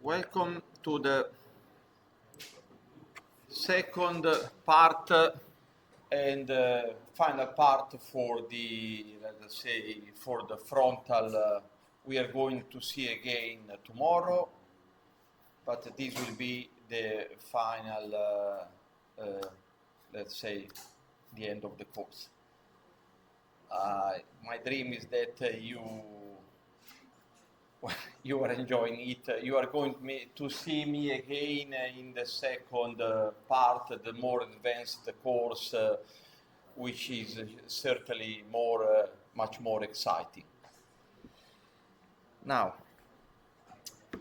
Welcome to the second part and final part for the, let's say, for the frontal. We are going to see again tomorrow, but this will be the final, let's say, the end of the course. My dream is that you are enjoying it. You are going to see me again in the second part, the more advanced course, which is certainly much more exciting. Now,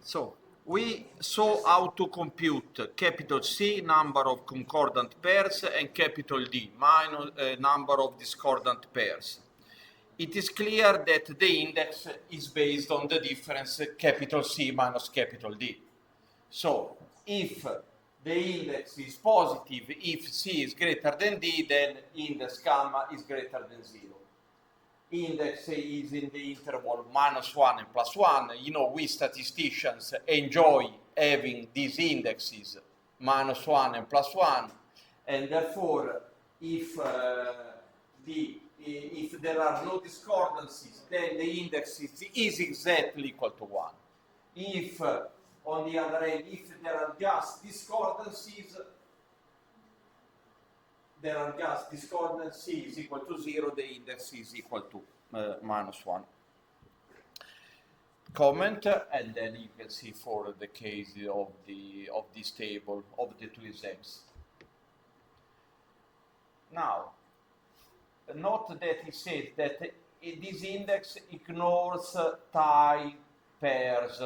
so we saw how to compute capital C, number of concordant pairs, and capital D, number of discordant pairs. It is clear that the index is based on the difference capital C minus capital D. So if the index is positive, if C is greater than D, then index gamma is greater than 0. Index is in the interval -1 and +1. You know, we statisticians enjoy having these indexes -1 and +1, and therefore if there are no discordances, then the index is exactly equal to 1. If, on the other hand, if there are just discordances, equal to 0, the index is equal to -1. Comment, and then you can see for the case of this table of the two exams. Now, note that it says that this index ignores tie pairs.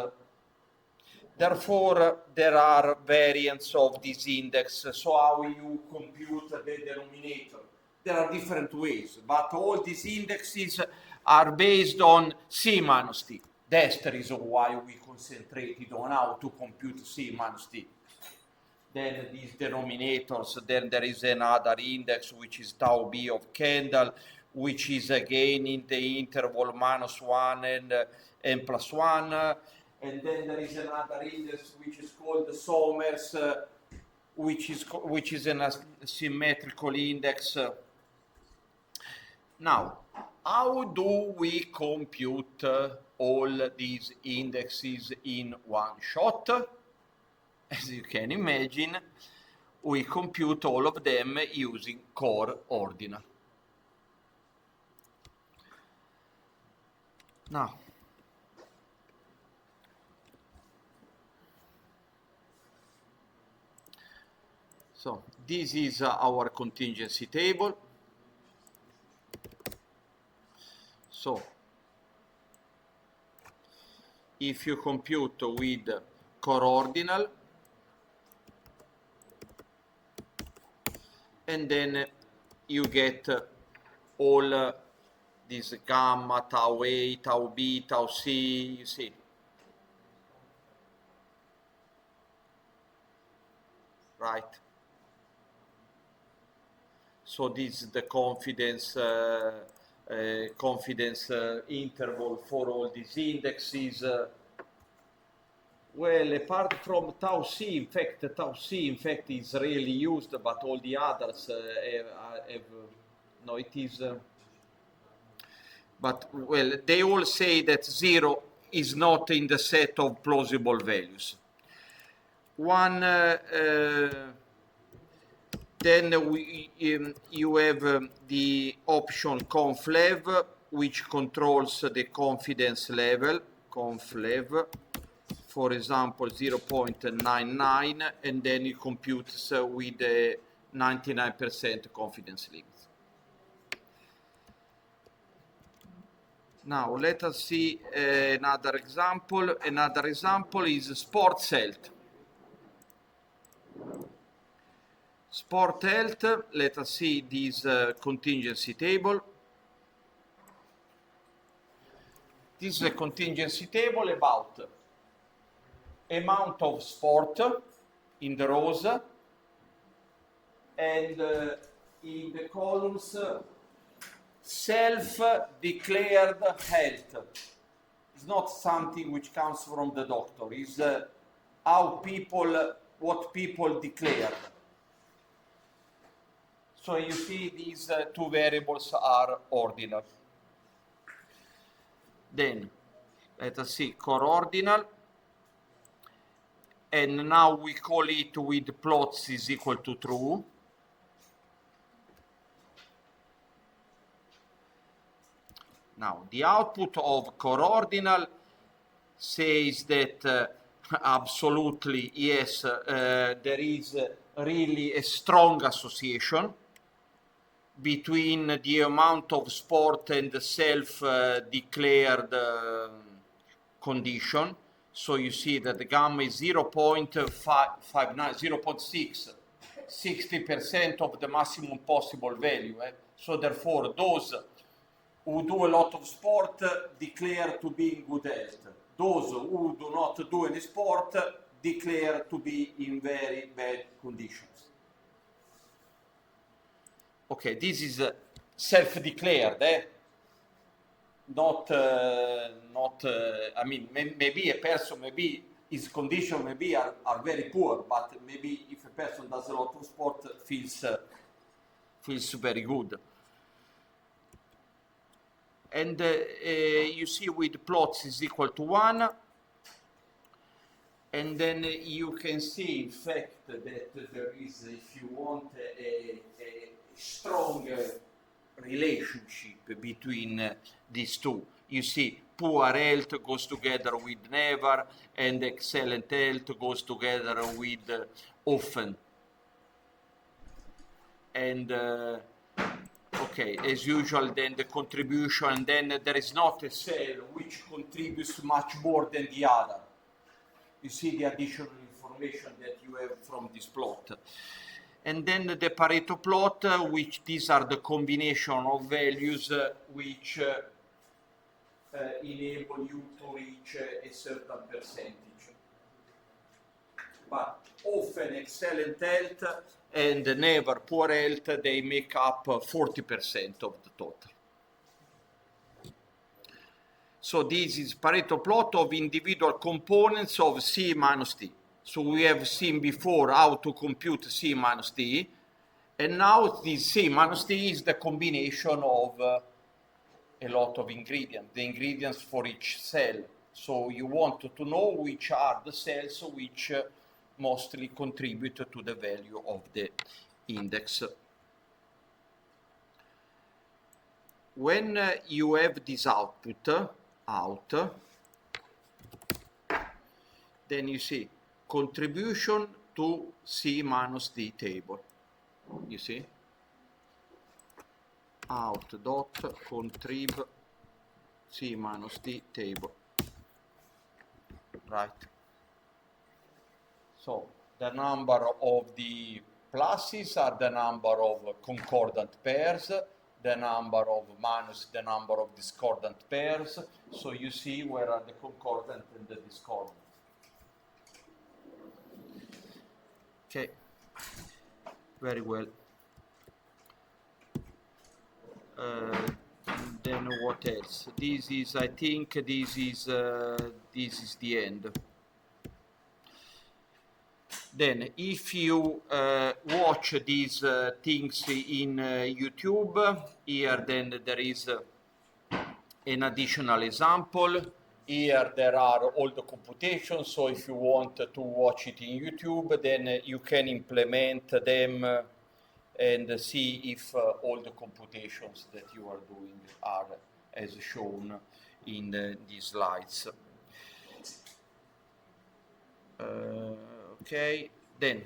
Therefore, there are variants of this index. So how you compute the denominator? There are different ways, but all these indexes are based on C minus T. That's the reason why we concentrated on how to compute C minus T. Then these denominators, then there is another index which is tau B of Kendall, which is again in the interval -1 and +1. And then there is another index which is called the Somers, which is a symmetrical index. Now, how do we compute all these indexes in one shot? As you can imagine, we compute all of them using core ordinal. Now, so this is our contingency table. So if you compute with core ordinal, and then you get all this gamma, tau A, tau B, tau C, you see. Right? So this is the confidence interval for all these indexes. Well, apart from tau C, in fact, is really used, but all the others have no, it is. But, well, they all say that 0 is not in the set of plausible values. Then you have the option conflev, which controls the confidence level, conflev, for example, 0.99, and then it computes with a 99% confidence limit. Now, let us see another example. Another example is sports health. Sport health, let us see this contingency table. This is a contingency table about amount of sport in the rows, and in the columns self-declared health. It's not something which comes from the doctor. It's what people declared. So you see these two variables are ordinal. Then let us see core ordinal, and now we call it with plots is equal to true. Now the output of core ordinal says that absolutely yes, there is really a strong association between the amount of sport and the self-declared condition. So you see that the gamma is 0.559, 0.6, 60% of the maximum possible value. So therefore, those who do a lot of sport declare to be in good health. Those who do not do any sport declare to be in very bad conditions. Okay, this is self-declared, not, I mean, maybe a person, maybe his condition maybe are very poor, but maybe if a person does a lot of sport, feels very good. And you see with plots is equal to 1. And then you can see, in fact, that there is, if you want, a strong relationship between these two. You see, poor health goes together with never, and excellent health goes together with often. And okay, as usual, then the contribution, and then there is not a cell which contributes much more than the other. You see the additional information that you have from this plot. And then the Pareto plot, which these are the combination of values which enable you to reach a certain percentage. But often excellent health and never poor health, they make up 40% of the total. So this is Pareto plot of individual components of C minus D. So we have seen before how to compute C minus D, and now this C minus D is the combination of a lot of ingredients, the ingredients for each cell. So you want to know which are the cells which mostly contribute to the value of the index. When you have this output, then you see contribution to C minus D table. You see? Out dot contrib C minus D table. Right? So the number of the pluses are the number of concordant pairs, the number of minus the number of discordant pairs. So you see where are the concordant and the discordant. Okay, very well. Then what else? This is, I think, this is the end. Then, if you watch these things in YouTube, here then there is an additional example. Here there are all the computations, so if you want to watch it in YouTube, then you can implement them and see if all the computations that you are doing are as shown in these slides. Okay, then,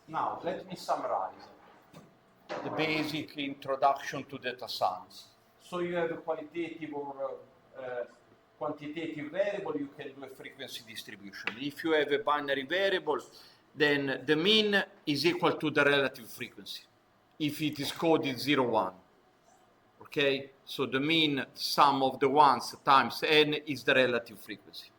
now let me summarize the basic introduction to data science. So you have a qualitative or quantitative variable, you can do a frequency distribution. If you have a binary variable, then the mean is equal to the relative frequency, if it is coded 0, 1. Okay, so the mean sum of the ones times n is the relative frequency.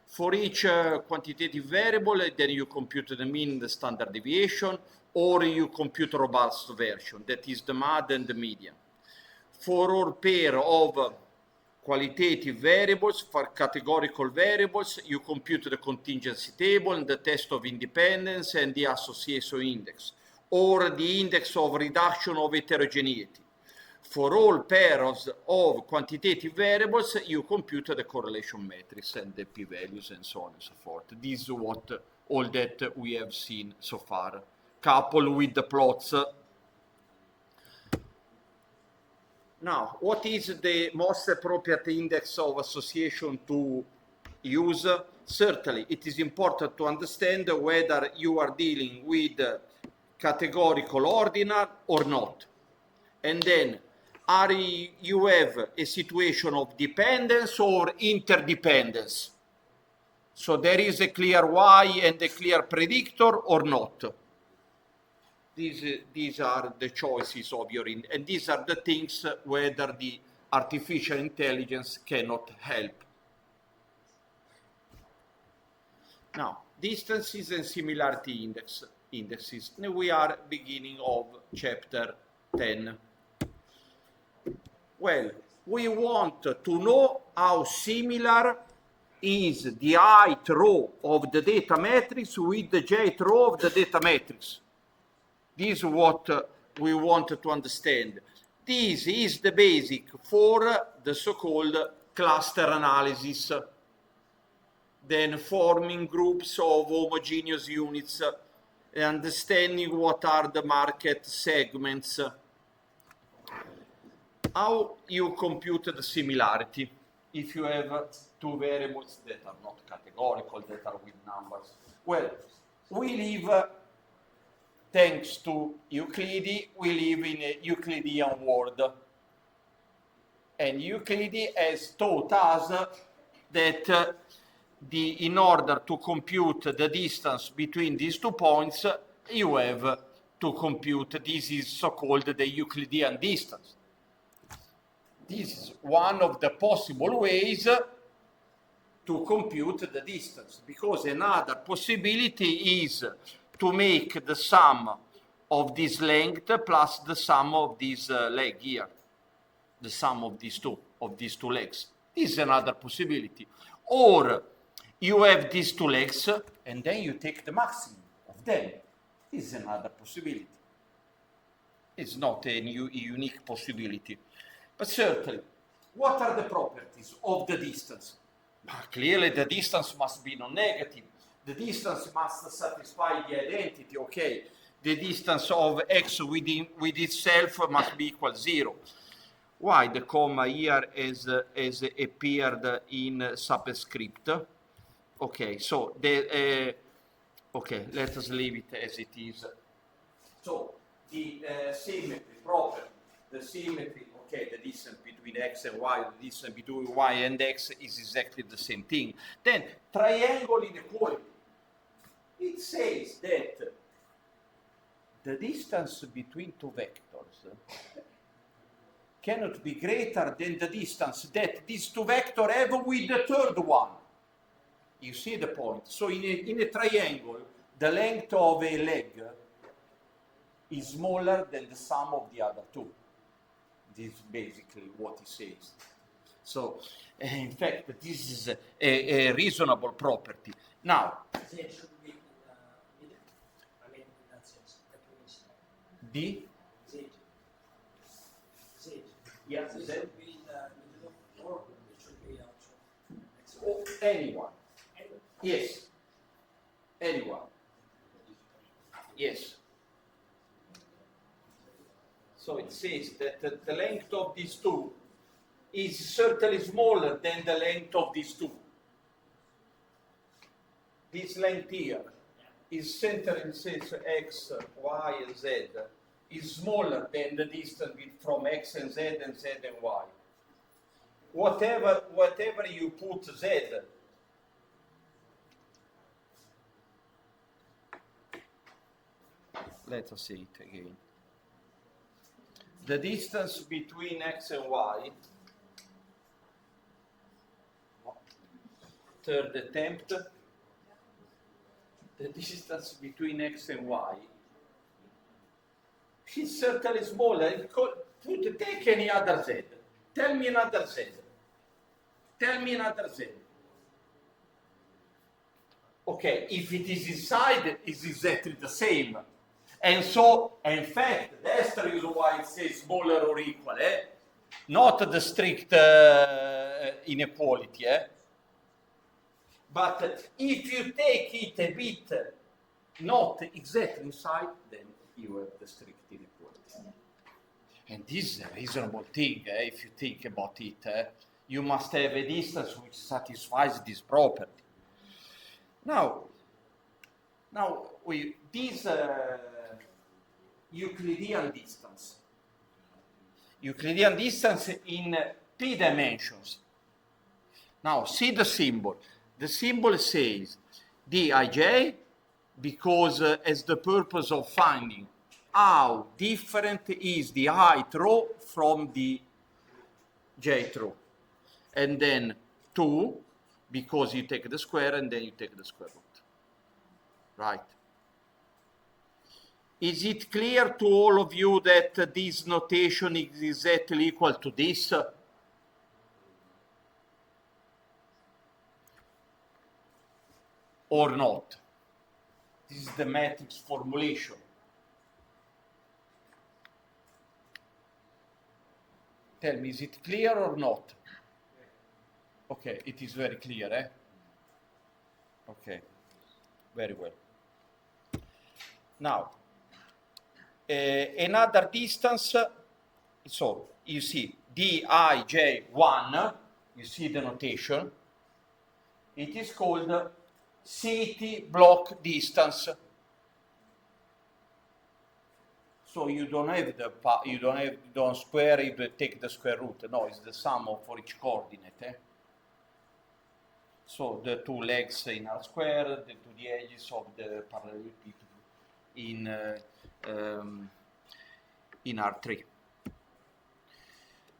For each quantitative variable, then you compute the mean, the standard deviation, or you compute a robust version, that is the MAD and the median. For all pair of qualitative variables, for categorical variables, you compute the contingency table and the test of independence and the association index, or the index of reduction of heterogeneity. For all pairs of quantitative variables, you compute the correlation matrix and the p-values and so on and so forth. This is what all that we have seen so far, coupled with the plots. Now, what is the most appropriate index of association to use? Certainly, it is important to understand whether you are dealing with categorical ordinal or not. And then, you have a situation of dependence or interdependence? So there is a clear Y and a clear predictor or not? These are the choices of your, and these are the things whether the artificial intelligence cannot help. Now, distances and similarity indexes. Now we are beginning of chapter 10. Well, we want to know how similar is the ith row of the data matrix with the jth row of the data matrix. This is what we want to understand. This is the basic for the so-called cluster analysis. Then forming groups of homogeneous units, understanding what are the market segments. How you compute the similarity if you have two variables that are not categorical, that are with numbers? Well, we live, thanks to Euclid, we live in a Euclidean world. And Euclid has taught us that in order to compute the distance between these 2 points, you have to compute, this is so-called the Euclidean distance. This is one of the possible ways to compute the distance, because another possibility is to make the sum of this length plus the sum of this leg here, the sum of these two legs. This is another possibility. Or you have these 2 legs and then you take the maximum of them. This is another possibility. It's not a unique possibility. But certainly, what are the properties of the distance? Clearly, the distance must be non-negative. The distance must satisfy the identity, okay? The distance of x with itself must be equal 0. Why the comma here has appeared in subscript? Okay, so okay, let us leave it as it is. So the symmetry property, the symmetry, okay, the distance between x and y, the distance between y and x is exactly the same thing. Then triangle inequality. It says that the distance between 2 vectors cannot be greater than the distance that these 2 vectors have with the third one. You see the point? So in a triangle, the length of a leg is smaller than the sum of the other 2. This is basically what he says. So, in fact, this is a reasonable property. Now, D? Yeah, Z. Or anyone. Yes. Anyone. Yes. So it says that the length of these 2 is certainly smaller than the length of these 2. This length here is centered in sense x, y, and z is smaller than the distance from x and z and y. Whatever you put z, let us see it again. The distance between x and y, third attempt, the distance between x and y is certainly smaller. Take any other z. Tell me another z. tell me another thing. Okay, if it is inside, it's exactly the same. And so, in fact, that's the reason why it says smaller or equal, not the strict inequality. But if you take it a bit not exactly inside, then you have the strict inequality. And this is a reasonable thing, if you think about it. You must have a distance which satisfies this property. Now this Euclidean distance in p dimensions. Now see the symbol. The symbol says dij, because as the purpose of finding how different is the ith row from the jth row. And then 2, because you take the square and then you take the square root. Right? Is it clear to all of you that this notation is exactly equal to this? Or not? This is the matrix formulation. Tell me, is it clear or not? Okay, it is very clear, Okay, very well. Now, another distance, so you see dij1, you see the notation, it is called city block distance. So you don't have don't square it, take the square root. No, it's the sum of for each coordinate. So the two legs in R squared, the edges of the parallelepiped in R3.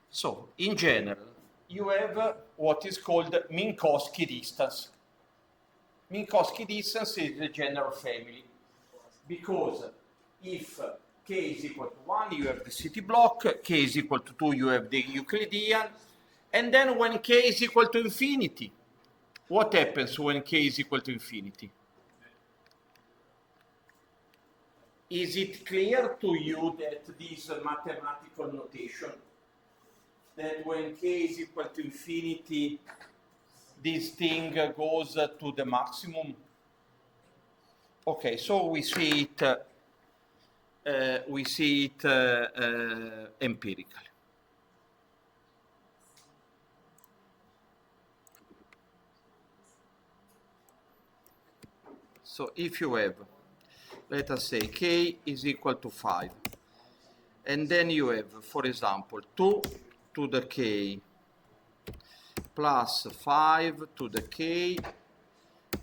So in general, you have what is called Minkowski distance. Minkowski distance is the general family, because if k is equal to 1, you have the city block, k is equal to 2, you have the Euclidean, and then when k is equal to infinity, what happens when k is equal to infinity? Is it clear to you that this mathematical notation, that when k is equal to infinity, this thing goes to the maximum? Okay, so we see it empirically. So if you have, let us say, k is equal to 5, and then you have, for example, 2 to the k plus 5 to the k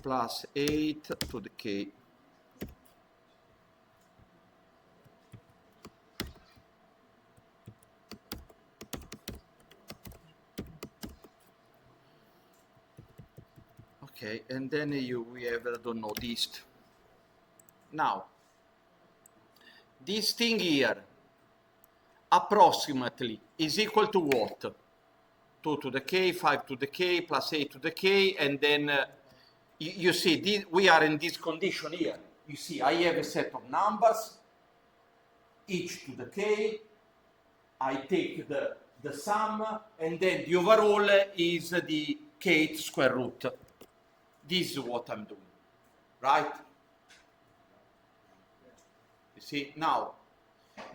plus 8 to the k. Okay, and then we have, I don't know, this. Now, this thing here, approximately, is equal to what? 2 to the k, 5 to the k, plus 8 to the k, and then you see, we are in this condition here. You see, I have a set of numbers, each to the k, I take the sum, and then the overall is the kth square root. This is what I'm doing, right? You see, now,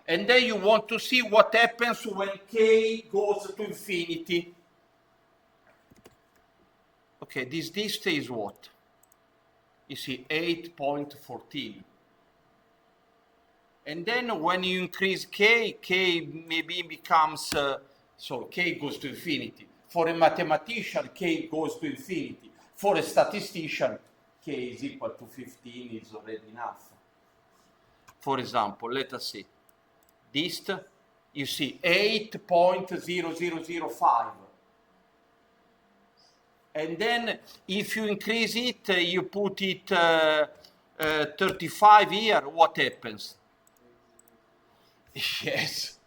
and then you want to see what happens when k goes to infinity. Okay, this distance is what? You see, 8.14. And then when you increase k maybe becomes, so k goes to infinity. For a mathematician, k goes to infinity. For a statistician, k is equal to 15 is already enough. For example, let us see. Dist, you see, 8.0005. And then if you increase it, you put it 35 here, what happens? Yes.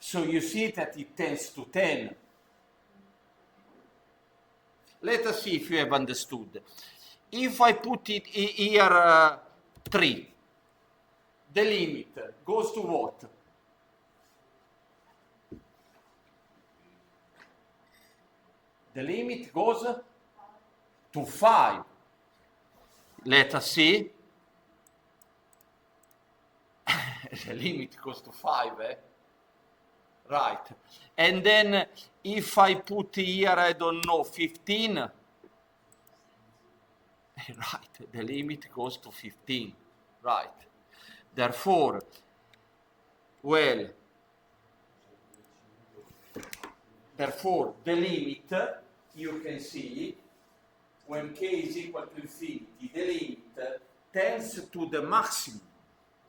So you see that it tends to 10. Let us see if you have understood. If I put it here 3, the limit goes to what? The limit goes to 5. Let us see. The limit goes to 5, Right. And then if I put here, I don't know, 15, right, the limit goes to 15, right. Therefore, well, therefore, the limit, you can see, when k is equal to infinity, the limit tends to the maximum.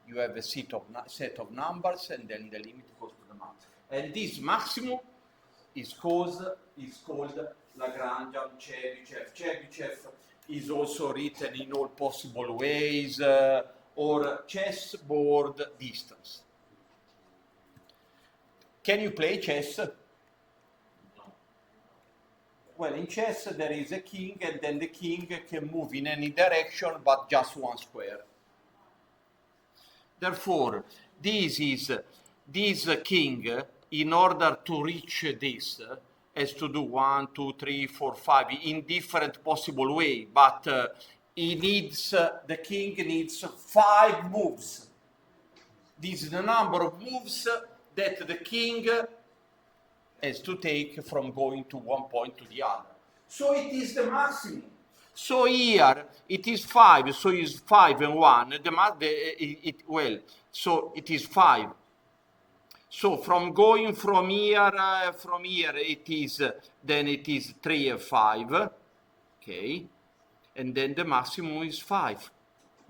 You have a set of numbers, and then the limit goes to the maximum. And this maximum is called Lagrangian Chebyshev. Chebyshev is also written in all possible ways, or chessboard distance. Can you play chess? Well, in chess there is a king, and then the king can move in any direction but just one square. Therefore, this king, in order to reach this, has to do 1, 2, 3, 4, 5 in different possible way, but the king needs 5 moves. This is the number of moves that the king has to take from going to one point to the other. So it is the maximum. So here it is 5, so it's 5 and 1. So it is 5. So from going from here it is, then it is 3 and 5, okay, and then the maximum is 5.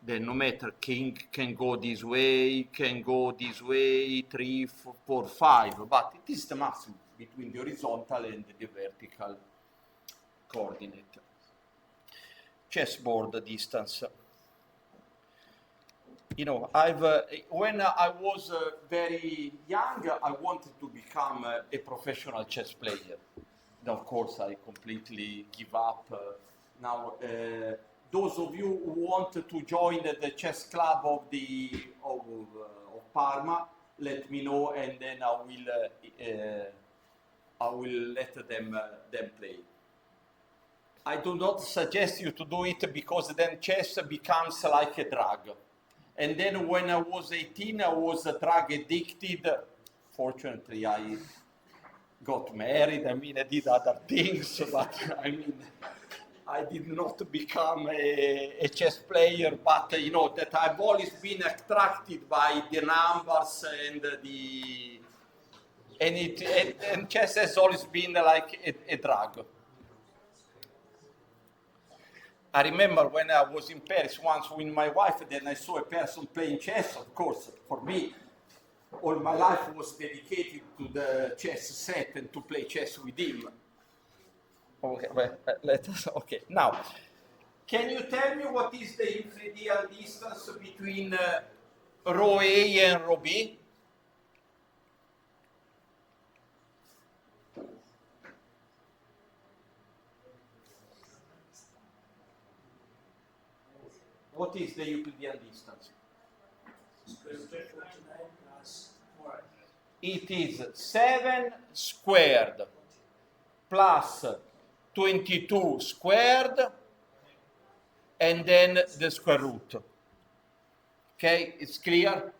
Then no matter, king can go this way, 3, 4, 5, but it is the maximum between the horizontal and the vertical coordinate. Chessboard distance. You know, when I was very young, I wanted to become a professional chess player. And of course, I completely give up. Now, those of you who want to join the chess club of Parma, let me know, and then I will let them play. I do not suggest you to do it, because then chess becomes like a drug. And then when I was 18, I was drug addicted. Fortunately, I got married. I mean, I did other things, but I mean, I did not become a chess player. But you know that I've always been attracted by the numbers and chess has always been like a drug. I remember when I was in Paris once with my wife, then I saw a person playing chess. Of course, for me, all my life was dedicated to the chess set and to play chess with him. Okay, well, okay. Now, can you tell me what is the Euclidean distance between row A and row B? What is the Euclidean distance? It is 7 squared plus 22 squared and then the square root. Okay, it's clear?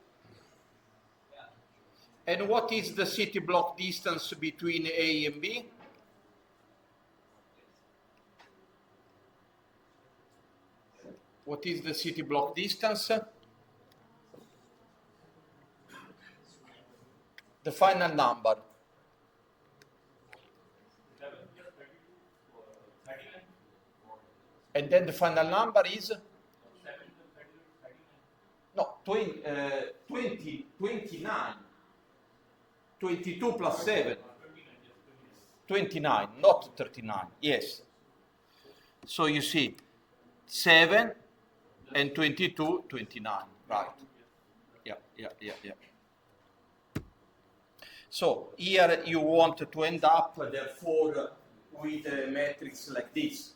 And what is the city block distance between A and B? What is the city block distance? The final number. And then the final number is? No, 29. 22 plus 7. 29, not 39. Yes. So you see, 7 and 22, 29. Right. Yeah. So here you want to end up, therefore, with a matrix like this.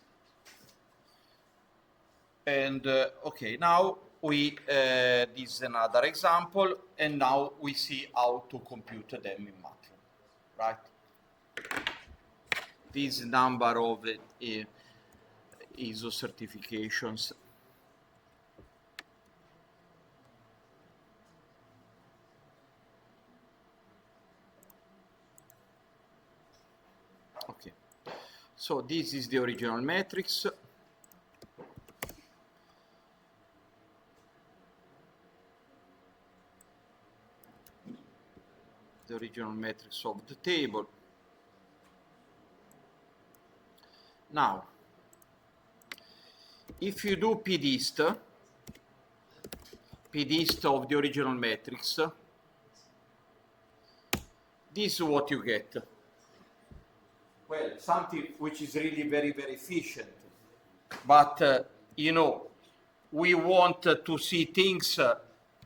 And okay, now we this is another example, and now we see how to compute them in MATLAB, right? This number of ISO certifications. Okay, so this is the original matrix. The original matrix of the table. Now, if you do pdist of the original matrix, this is what you get. Well, something which is really very, very efficient. But, you know, we want to see things,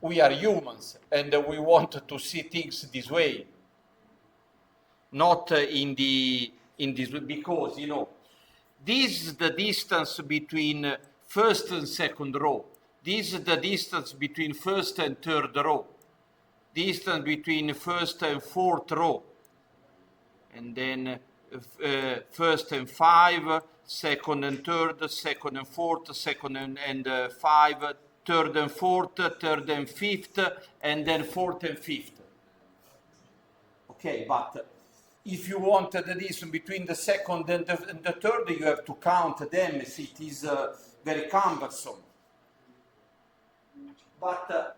we are humans, and we want to see things this way. Not in this, because, you know, this is the distance between first and second row. This is the distance between first and third row. Distance between first and fourth row. And then first and 5, second and third, second and fourth, second and 5, third and fourth, third and fifth, and then fourth and fifth. Okay, but if you want the distance between the second and the third, you have to count them. It is very cumbersome. But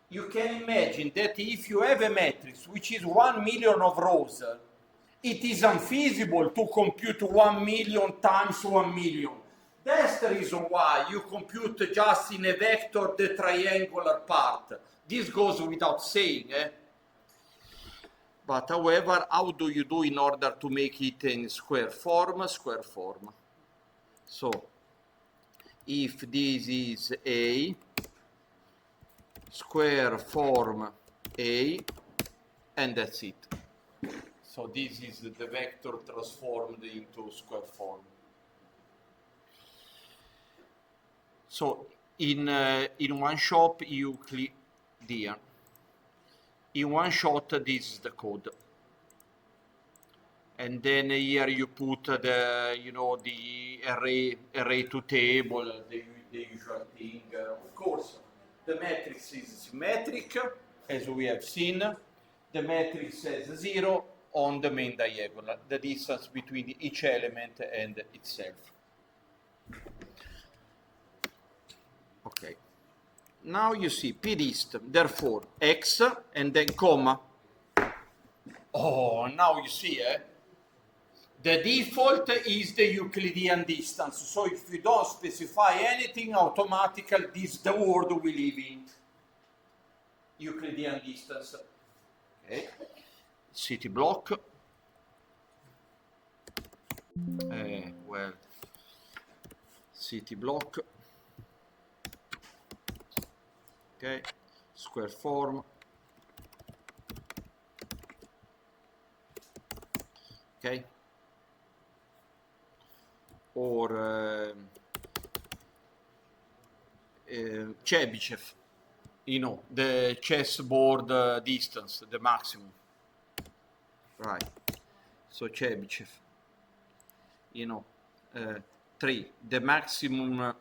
you can imagine that if you have a matrix which is 1 million of rows, it is unfeasible to compute 1 million times 1 million. That's the reason why you compute just in a vector the triangular part. This goes without saying. But however, how do you do in order to make it in square form? Square form. So, if this is A, square form A, and that's it. So this is the vector transformed into square form. So in one shot, Euclidean. In one shot, this is the code. And then here you put the, you know, the array to table, the usual thing. Of course, the matrix is symmetric, as we have seen. The matrix has 0 on the main diagonal, the distance between each element and itself. Okay. Now you see pdist, therefore x, and then comma. Oh, now you see, the default is the Euclidean distance. So if you don't specify anything, automatically this is the word we live in. Euclidean distance. Okay. City block. Well, city block. Okay, square form. Okay. Or Chebyshev, you know, the chessboard distance, the maximum. Right. So Chebyshev, you know, 3, the maximum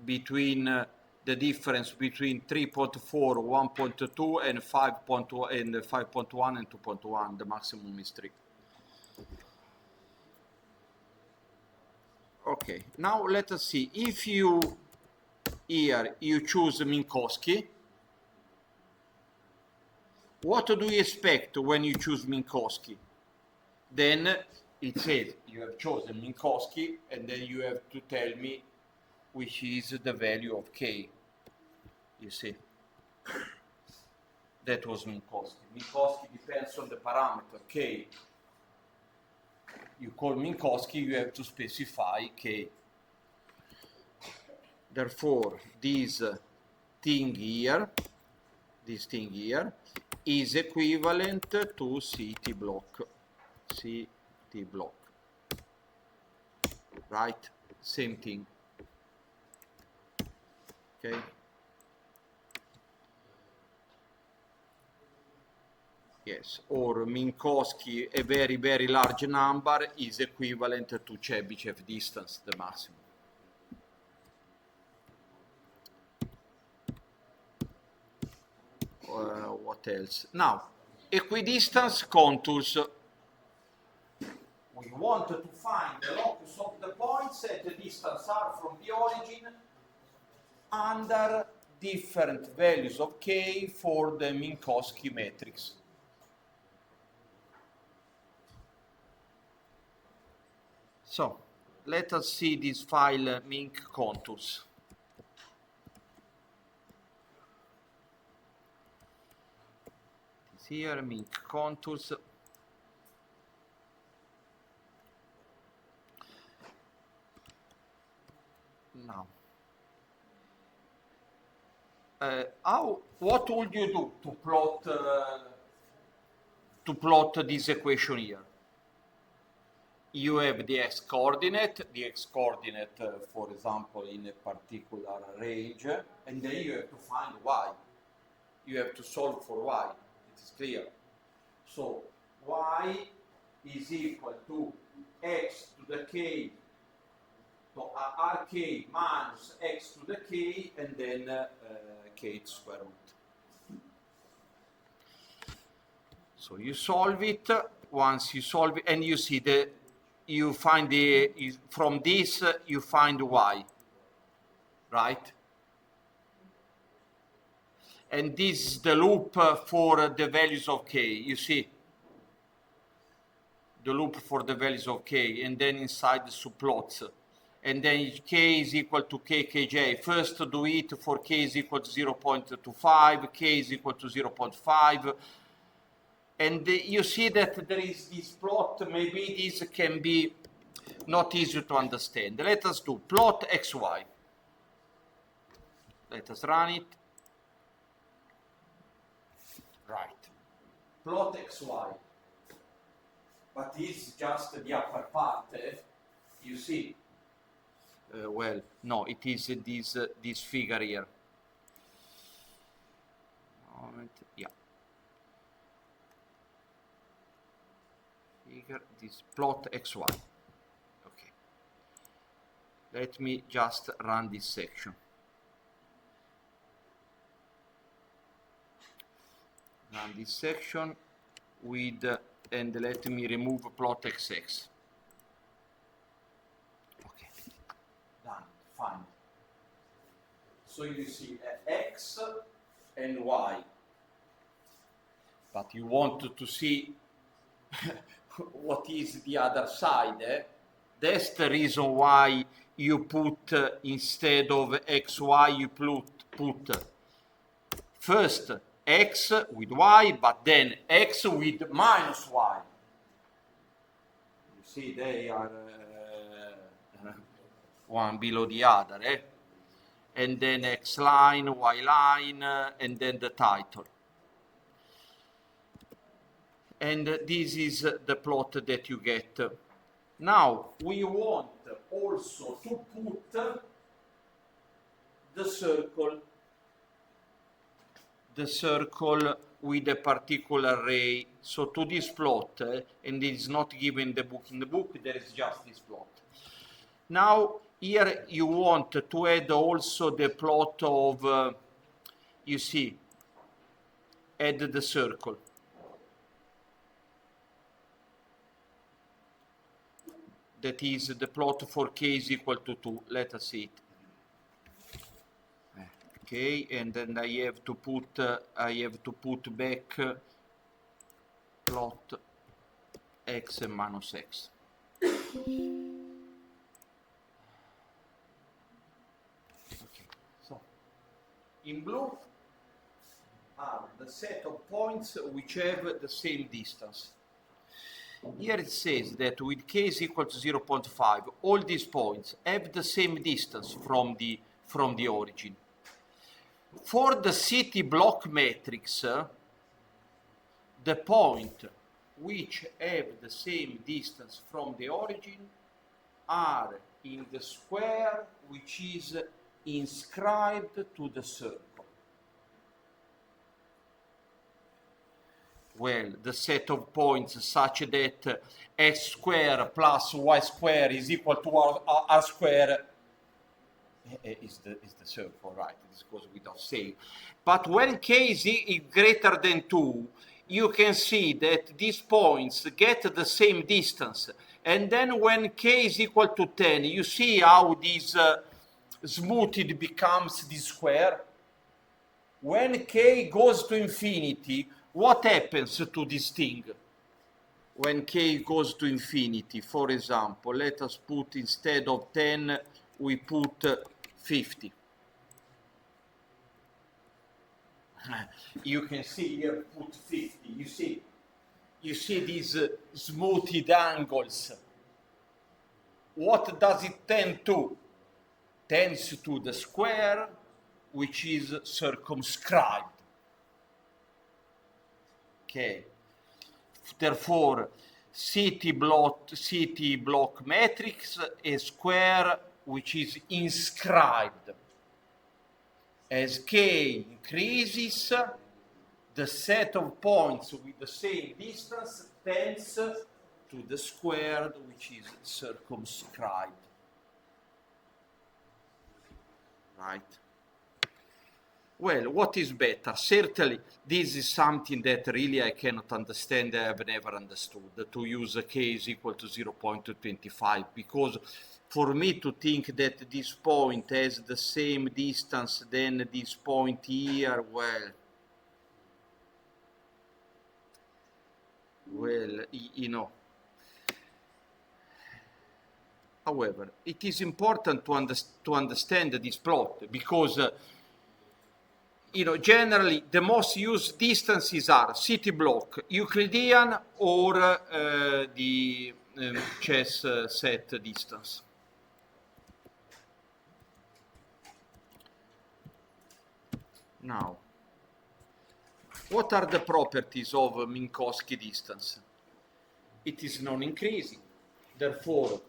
between the difference between 3.4, 1.2, and 5.1 and 5.1 and 2.1. The maximum is 3. Okay, now let us see. If you here you choose Minkowski, what do you expect when you choose Minkowski? Then it says you have chosen Minkowski, and then you have to tell me which is the value of k. You see, that was Minkowski. Minkowski depends on the parameter k. You call Minkowski, you have to specify k. Therefore, this thing here is equivalent to CT block. CT block. right? Same thing. Okay. Yes, or Minkowski, a very, very large number, is equivalent to Chebyshev distance, the maximum. What else? Now, equidistance contours. We want to find the locus of the points at the distance r from the origin under different values of k for the Minkowski matrix. So, let us see this file Mink contours. Here, Mink contours. Now, what would you do to plot this equation here? You have the x-coordinate, for example, in a particular range, and then you have to find y. You have to solve for y. It is clear. So y is equal to x to the k, so rk minus x to the k, and then k to square root. So you solve it. Once you solve it, and you see you find from this you find y, right? And this is the loop for the values of k. You see the loop for the values of k, and then inside the subplots, and then k is equal to kkj. First do it for k is equal to 0.25, k is equal to 0.5. And you see that there is this plot. Maybe this can be not easy to understand. Let us do plot xy. Let us run it. Right. Plot xy. But it's just the upper part. You see. Well, no, it is this figure here. Moment. Yeah. This plot xy. Okay. Let me just run this section. Run this section with, and let me remove plot xx. Okay. Done. Fine. So you see x and y. But you want to see what is the other side. That's the reason why you put instead of xy you put first x with y, but then x with minus y. You see they are one below the other, and then x line, y line, and then the title. And this is the plot that you get. Now we want also to put the circle with a particular ray. So to this plot, and it is not given in the book. In the book there is just this plot. Now here you want to add also the plot of, you see, add the circle. That is the plot for k is equal to 2. Let us see it. Okay, and then I have to put back plot x and minus x. Okay, so in blue are the set of points which have the same distance. Here it says that with k is equal to 0.5, all these points have the same distance from the origin. For the city block matrix, the point which have the same distance from the origin are in the square which is inscribed to the circle. Well, the set of points such that x square plus y square is equal to r square is the circle, right? This goes without saying. But when k is greater than 2, you can see that these points get the same distance. And then when k is equal to 10, you see how this smoothed becomes this square. When k goes to infinity, what happens to this thing? When k goes to infinity, for example, let us put instead of 10, we put 50. You can see here, put 50. You see these smoothed angles. What does it tend to? Tends to the square, which is circumscribed. Okay. Therefore, CT block matrix, a square which is inscribed. As k increases, the set of points with the same distance tends to the square which is circumscribed. Right? Well, what is better? Certainly, this is something that really I cannot understand, I have never understood, to use k is equal to 0.25, because for me to think that this point has the same distance than this point here, well, you know. However, it is important to understand this plot, because you know, generally the most used distances are CT block, Euclidean, or the chess set distance. Now, what are the properties of Minkowski distance? It is non-increasing. Therefore,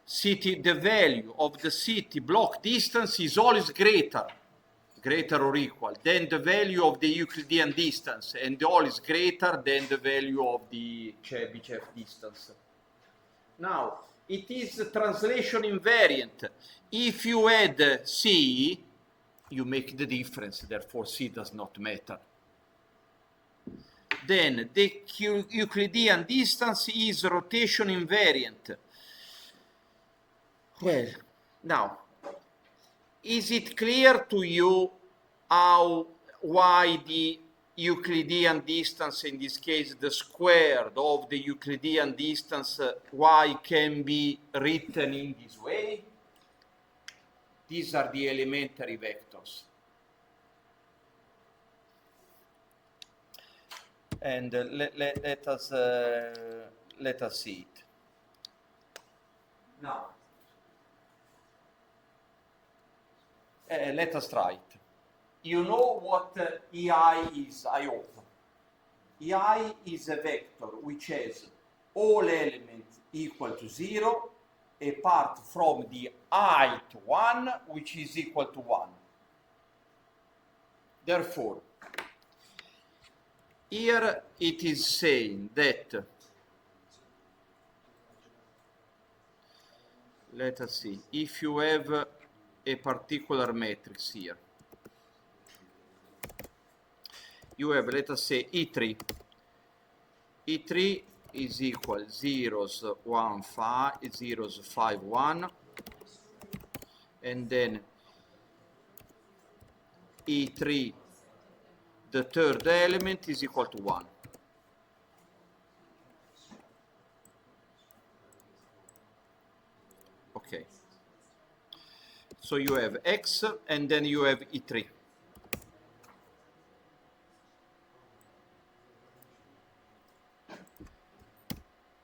the value of the CT block distance is always greater or equal than the value of the Euclidean distance, and always greater than the value of the Chebyshev distance. Now, it is translation invariant. If you add C, you make the difference, therefore C does not matter. Then the Euclidean distance is rotation invariant. Well, now, is it clear to you why the Euclidean distance, in this case the square of the Euclidean distance, y can be written in this way? These are the elementary vectors. And let us see it. Now, let us try it. You know what EI is, I hope. EI is a vector which has all elements equal to 0, apart from the height 1, which is equal to 1. Therefore, here it is saying that, let us see, if you have a particular matrix here, you have, let us say, E3. E3 is equal 0s 1 5 0s 5 1, and then E3, the third element, is equal to 1. Okay. So you have X, and then you have E3.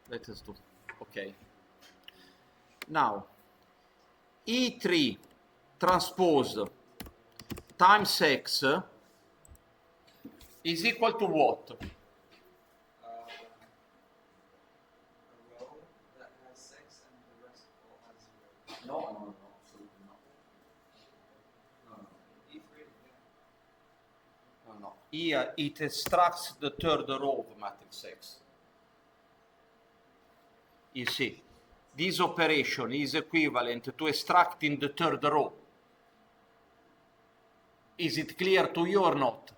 Let us do. Okay. Now, E3 transpose times X is equal to what? A row that has 6 and Here it extracts the third row of matrix X. You see, this operation is equivalent to extracting the third row. Is it clear to you or not?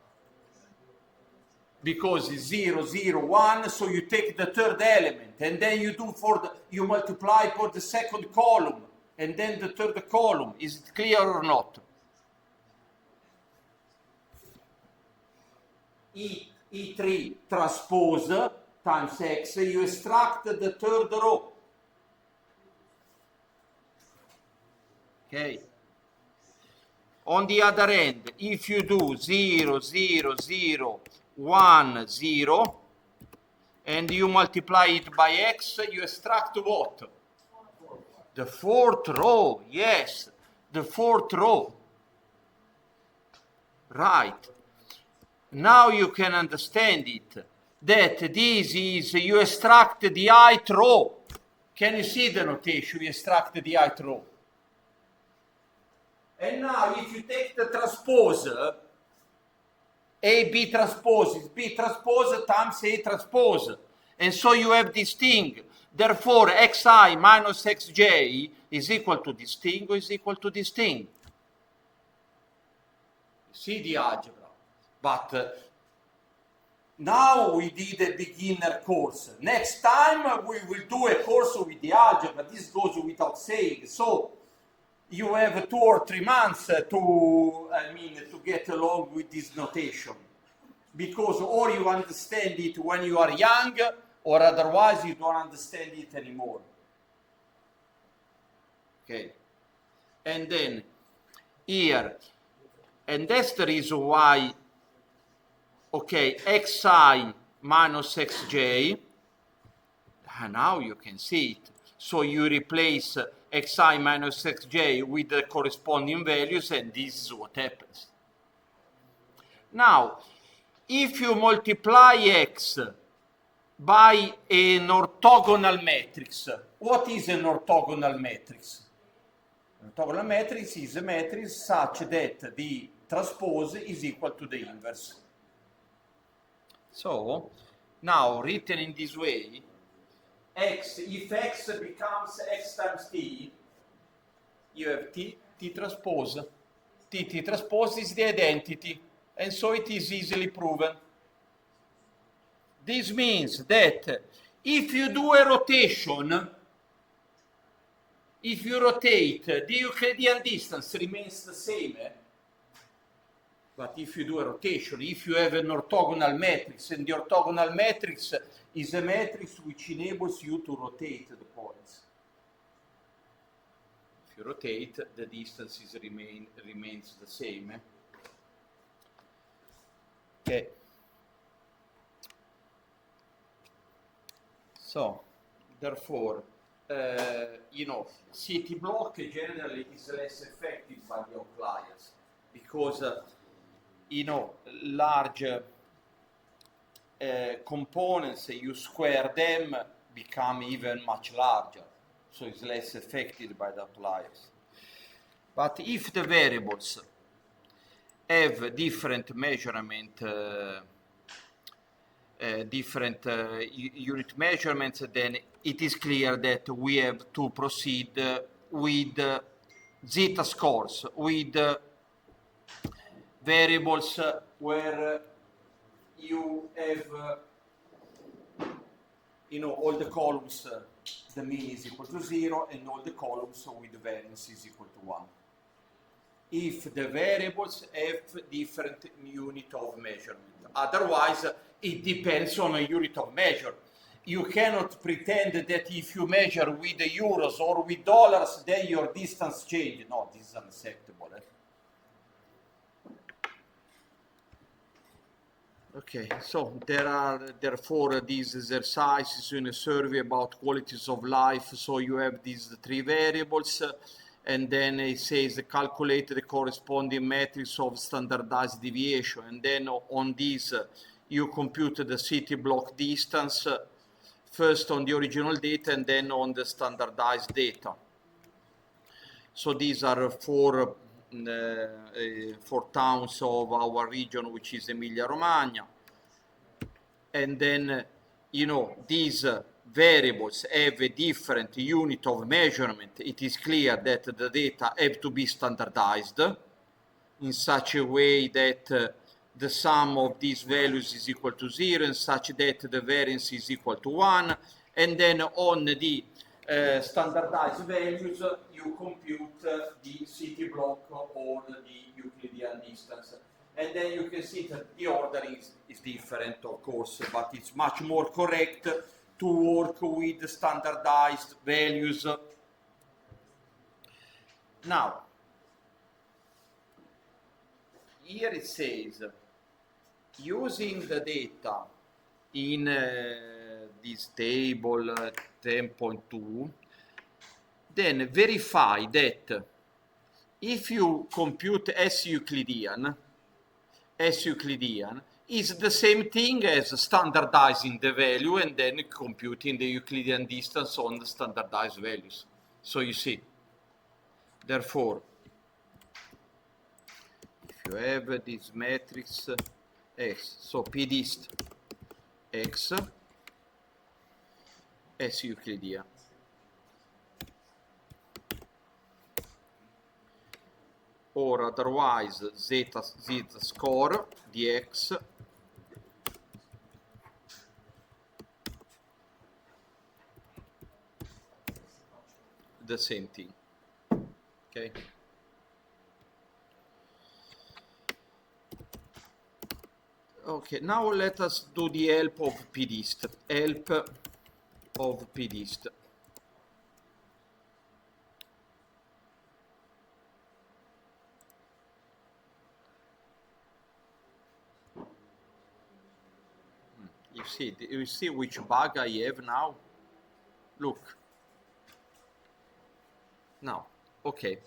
Because it's 0, 0, 1, so you take the third element, and then you multiply for the second column, and then the third column. Is it clear or not? E3 transpose times X, you extract the third row. Okay. On the other end, if you do 0, 0, 0, 1, 0, and you multiply it by X, you extract what? The fourth row, yes, the fourth row. Right. Now you can understand it, that this is, you extract the ith row. Can you see the notation? You extract the ith row. And now if you take the transpose, AB transpose is B transpose times A transpose. And so you have this thing. Therefore, xi minus xj is equal to this thing or is equal to this thing. You see the algebra. But now we did a beginner course. Next time we will do a course with the algebra. This goes without saying. So you have 2 or 3 months to get along with this notation. Because or you understand it when you are young, or otherwise you don't understand it anymore. Okay. And then here, and that's the reason why, okay, xi minus xj, now you can see it. So you replace xi minus xj with the corresponding values, and this is what happens. Now, if you multiply x by an orthogonal matrix, what is an orthogonal matrix? An orthogonal matrix is a matrix such that the transpose is equal to the inverse. So, now written in this way, x, if x becomes x times t, you have t transpose. T transpose is the identity, and so it is easily proven. This means that if you do a rotation, if you rotate, the Euclidean distance remains the same. But if you do a rotation, if you have an orthogonal matrix, and the orthogonal matrix is a matrix which enables you to rotate the points. If you rotate, the distance remains the same. Okay. So, therefore, city block generally is less affected by the outliers because, large components, you square them, become even much larger. So it's less affected by the outliers. But if the variables have different measurement, different unit measurements, then it is clear that we have to proceed with zeta scores, with variables where you have, all the columns, the mean is equal to 0, and all the columns with the variance is equal to 1. If the variables have different unit of measurement. Otherwise, it depends on a unit of measure. You cannot pretend that if you measure with the euros or with dollars, then your distance changes. No, this is unacceptable. Okay, so there are therefore these exercises in a survey about qualities of life. So you have these 3 variables, and then it says calculate the corresponding matrix of standardized deviation, and then on this you compute the city block distance first on the original data and then on the standardized data. So these are 4 4 towns of our region, which is Emilia-Romagna. And then, you know, these variables have a different unit of measurement. It is clear that the data have to be standardized in such a way that the sum of these values is equal to 0, and such that the variance is equal to 1. And then on the standardized values, you compute the city block or the Euclidean distance. And then you can see that the ordering is different, of course, but it's much more correct to work with standardized values. Now, here it says, using the data in this table 10.2, then verify that if you compute S Euclidean is the same thing as standardizing the value and then computing the Euclidean distance on the standardized values. So you see, therefore, if you have this matrix X, so P dist X, S Euclidean, or otherwise z score dx the same thing. Okay. Okay, now let us do the help of P dist. Help of P dist. You see which bug I have now? Look. Now, okay.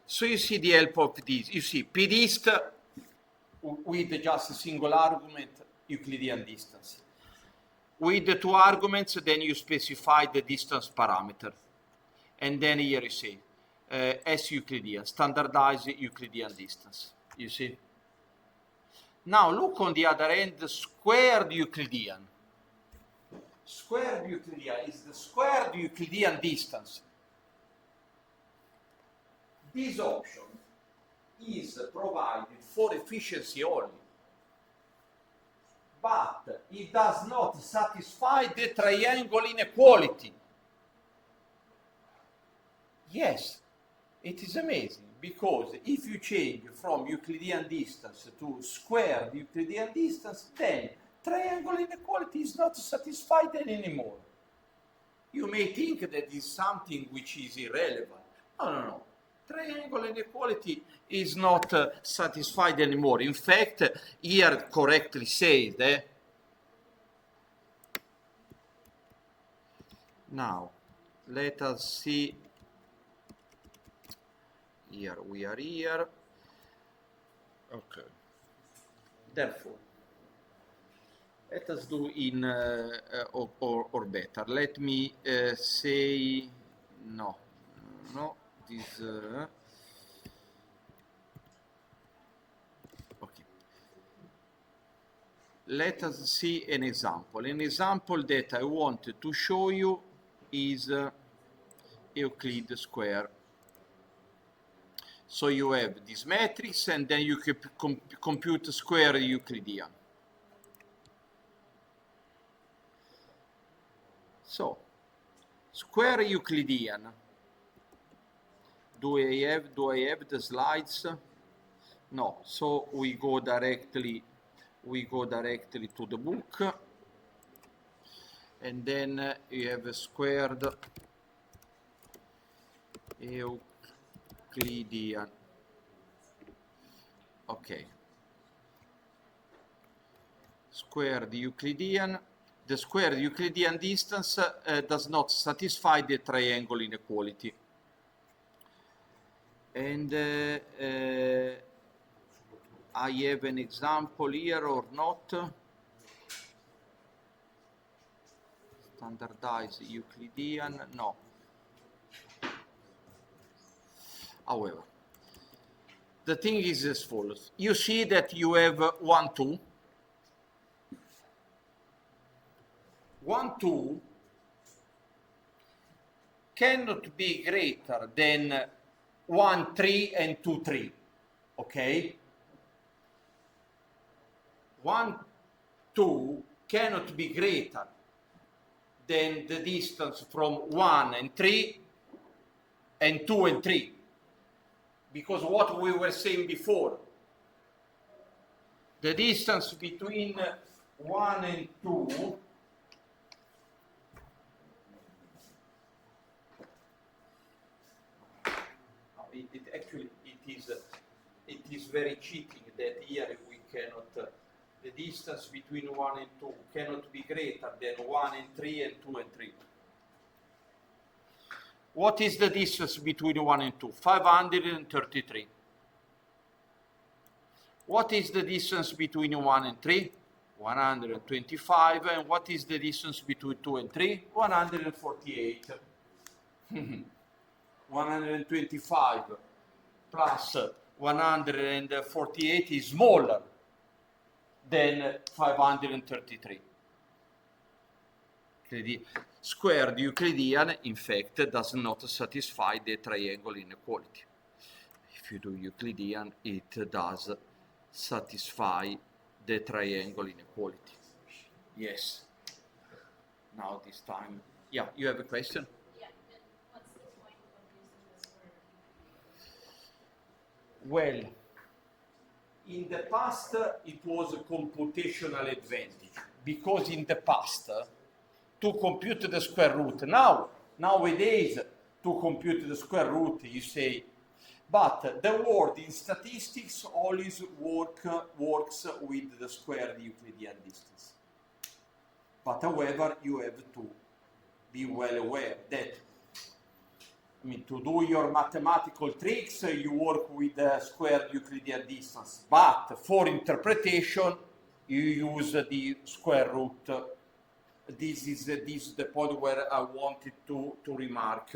So you see the help of this. You see P dist with just a single argument, Euclidean distance. With the two arguments, then you specify the distance parameter. And then here you say S Euclidean, standardized Euclidean distance. You see? Now look on the other end, the squared Euclidean. Squared Euclidean is the squared Euclidean distance. This option is provided for efficiency only, but it does not satisfy the triangle inequality. Yes, it is amazing, because if you change from Euclidean distance to squared Euclidean distance, then triangle inequality is not satisfied anymore. You may think that is something which is irrelevant. No. Triangle inequality is not satisfied anymore. In fact, here correctly said. Now, let us see. Here we are here. Okay. Therefore, let us do in or better. Let me say no. This okay. Let us see an example. An example that I wanted to show you is Euclid square. So you have this matrix, and then you can compute square Euclidean. So, square Euclidean. Do I have the slides? No. So we go directly to the book, and then you have a squared Euclidean. Okay. Squared Euclidean. The squared Euclidean distance does not satisfy the triangle inequality. And I have an example here or not. Standardized Euclidean, no. However, the thing is as follows. You see that you have 1, 2. 1, 2 cannot be greater than 1, 3 and 2, 3. Okay? 1, 2 cannot be greater than the distance from 1 and 3 and 2 and 3. Because what we were saying before, the distance between 1 and 2 it is very cheating that here we cannot, the distance between 1 and 2 cannot be greater than 1 and 3 and 2 and 3. What is the distance between 1 and 2? 533. What is the distance between 1 and 3? 125. And what is the distance between 2 and 3? 148. 125 plus 148 is smaller than 533. Squared Euclidean, in fact, does not satisfy the triangle inequality. If you do Euclidean, it does satisfy the triangle inequality. Yes. Now this time. Yeah, you have a question? Yeah, but what's the point of using the square? Well, in the past, it was a computational advantage, because in the past, to compute the square root, nowadays, to compute the square root, you say, but the word in statistics always works with the squared Euclidean distance. But however, you have to be well aware that, to do your mathematical tricks, you work with the squared Euclidean distance. But for interpretation, you use the square root. This is the point where I wanted to remark.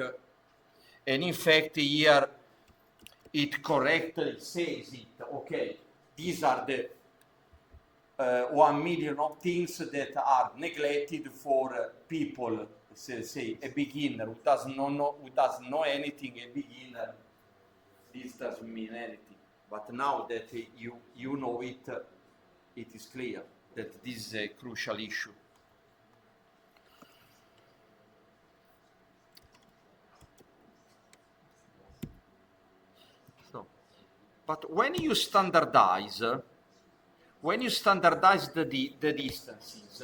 And in fact, here it correctly says it. Okay, these are the 1 million of things that are neglected for people. Say a beginner who doesn't know anything. A beginner, this doesn't mean anything. But now that you know it, it is clear that this is a crucial issue. So, but when you standardize the distances,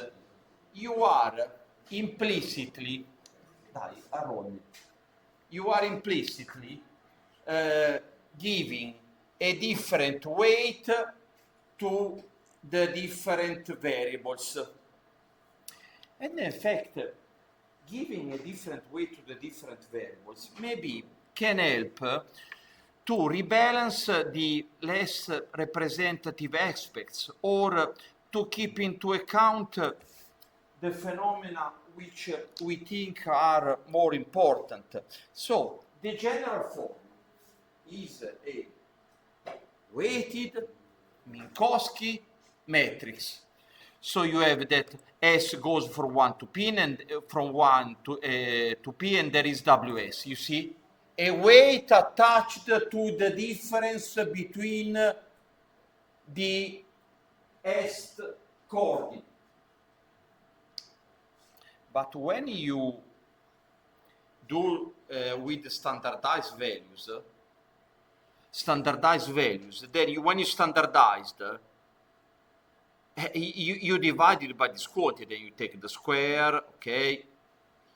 you are implicitly giving a different weight to the different variables. And in fact, giving a different weight to the different variables maybe can help to rebalance the less representative aspects, or to keep into account the phenomena which we think are more important. So the general form is a weighted Minkowski matrix. So you have that S goes from 1 to P, and from 1 to P, and there is WS. You see, a weight attached to the difference between the S coordinate. But when you do with standardized values, then when you standardized, you divide it by this quantity, then you take the square, okay?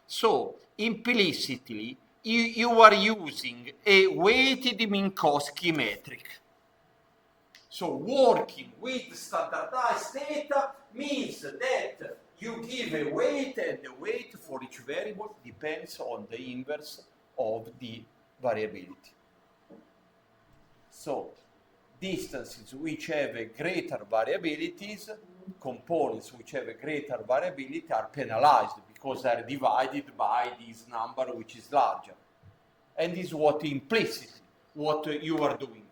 So implicitly, you are using a weighted Minkowski metric. So working with standardized data means that you give a weight, and the weight for each variable depends on the inverse of the variability. So distances which have a greater variabilities, components which have a greater variability are penalized because they are divided by this number which is larger. And this is what implicitly what you are doing.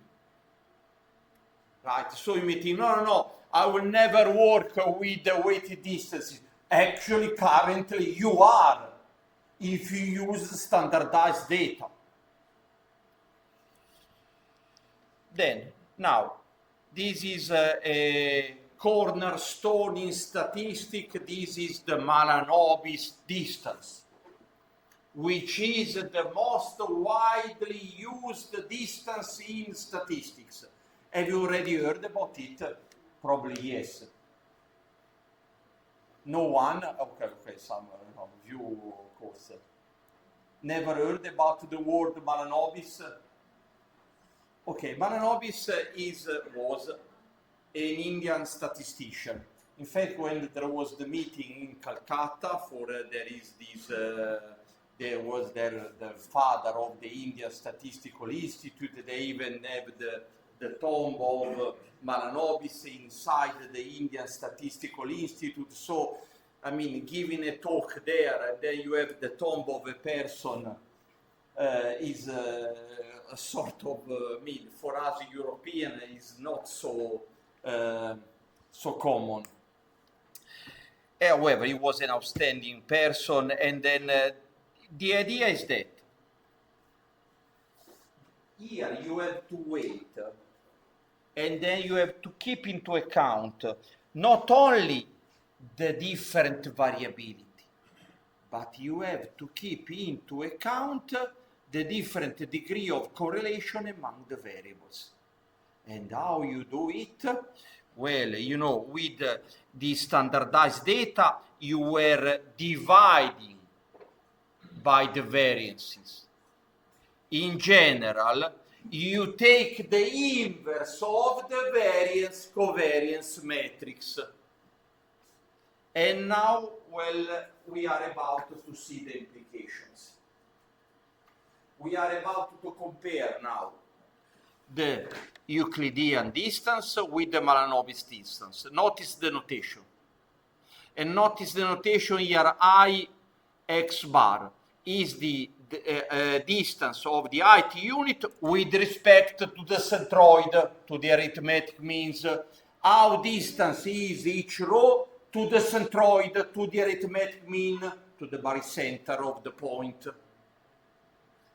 right? So you may think, no, I will never work with the weighted distances. Actually, currently you are, if you use standardized data. Then, now, this is a cornerstone in statistics. This is the Malanobis distance, which is the most widely used distance in statistics. Have you already heard about it? Probably yes. No one? Okay, some of you, of course. Never heard about the word Malanobis? Okay, Malanobis was an Indian statistician. In fact, when there was the meeting in Calcutta there was the father of the Indian Statistical Institute. They even have the tomb of Malanobis inside the Indian Statistical Institute. So, I mean, giving a talk there, and then you have the tomb of a person is a sort of, for us European, is not so common. However, he was an outstanding person, and then the idea is that here you have to wait, and then you have to keep into account not only the different variability, but you have to keep into account the different degree of correlation among the variables. And how you do it? Well, you know, with the standardized data, you were dividing by the variances. In general, you take the inverse of the variance covariance matrix. And now, well, we are about to see the implications. We are about to compare now the Euclidean distance with the Malanobis distance. Notice the notation. And notice the notation here, I x bar is the distance of the IT unit with respect to the centroid, to the arithmetic means. How distance is each row to the centroid, to the arithmetic mean, to the barycenter of the point.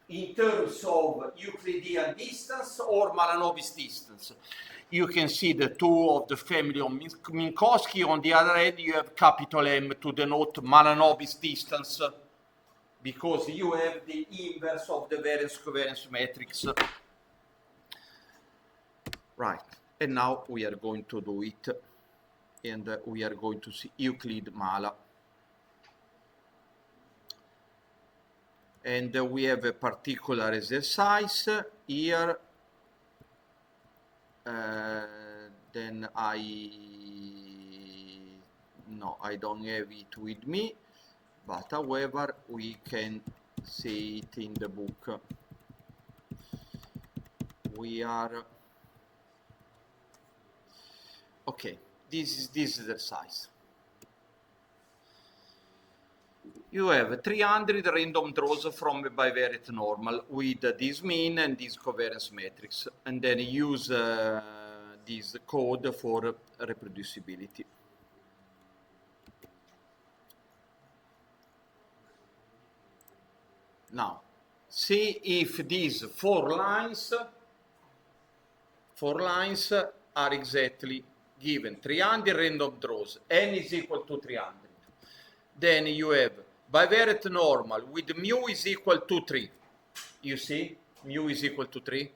In terms of Euclidean distance or Malanobis distance. You can see the two of the family of Minkowski. On the other hand, you have capital M to denote Malanobis distance, because you have the inverse of the variance covariance matrix. Right, and now we are going to do it, and we are going to see Euclid Mala. And we have a particular exercise here. Then I don't have it with me, but however we can see it in the book. We are okay. This is this exercise. You have 300 random draws from a bivariate normal with this mean and this covariance matrix, and then use this code for reproducibility. Now, see if these four lines are exactly given. 300 random draws, n is equal to 300. Then you have bivariate normal with mu is equal to 3. You see? Mu is equal to 3.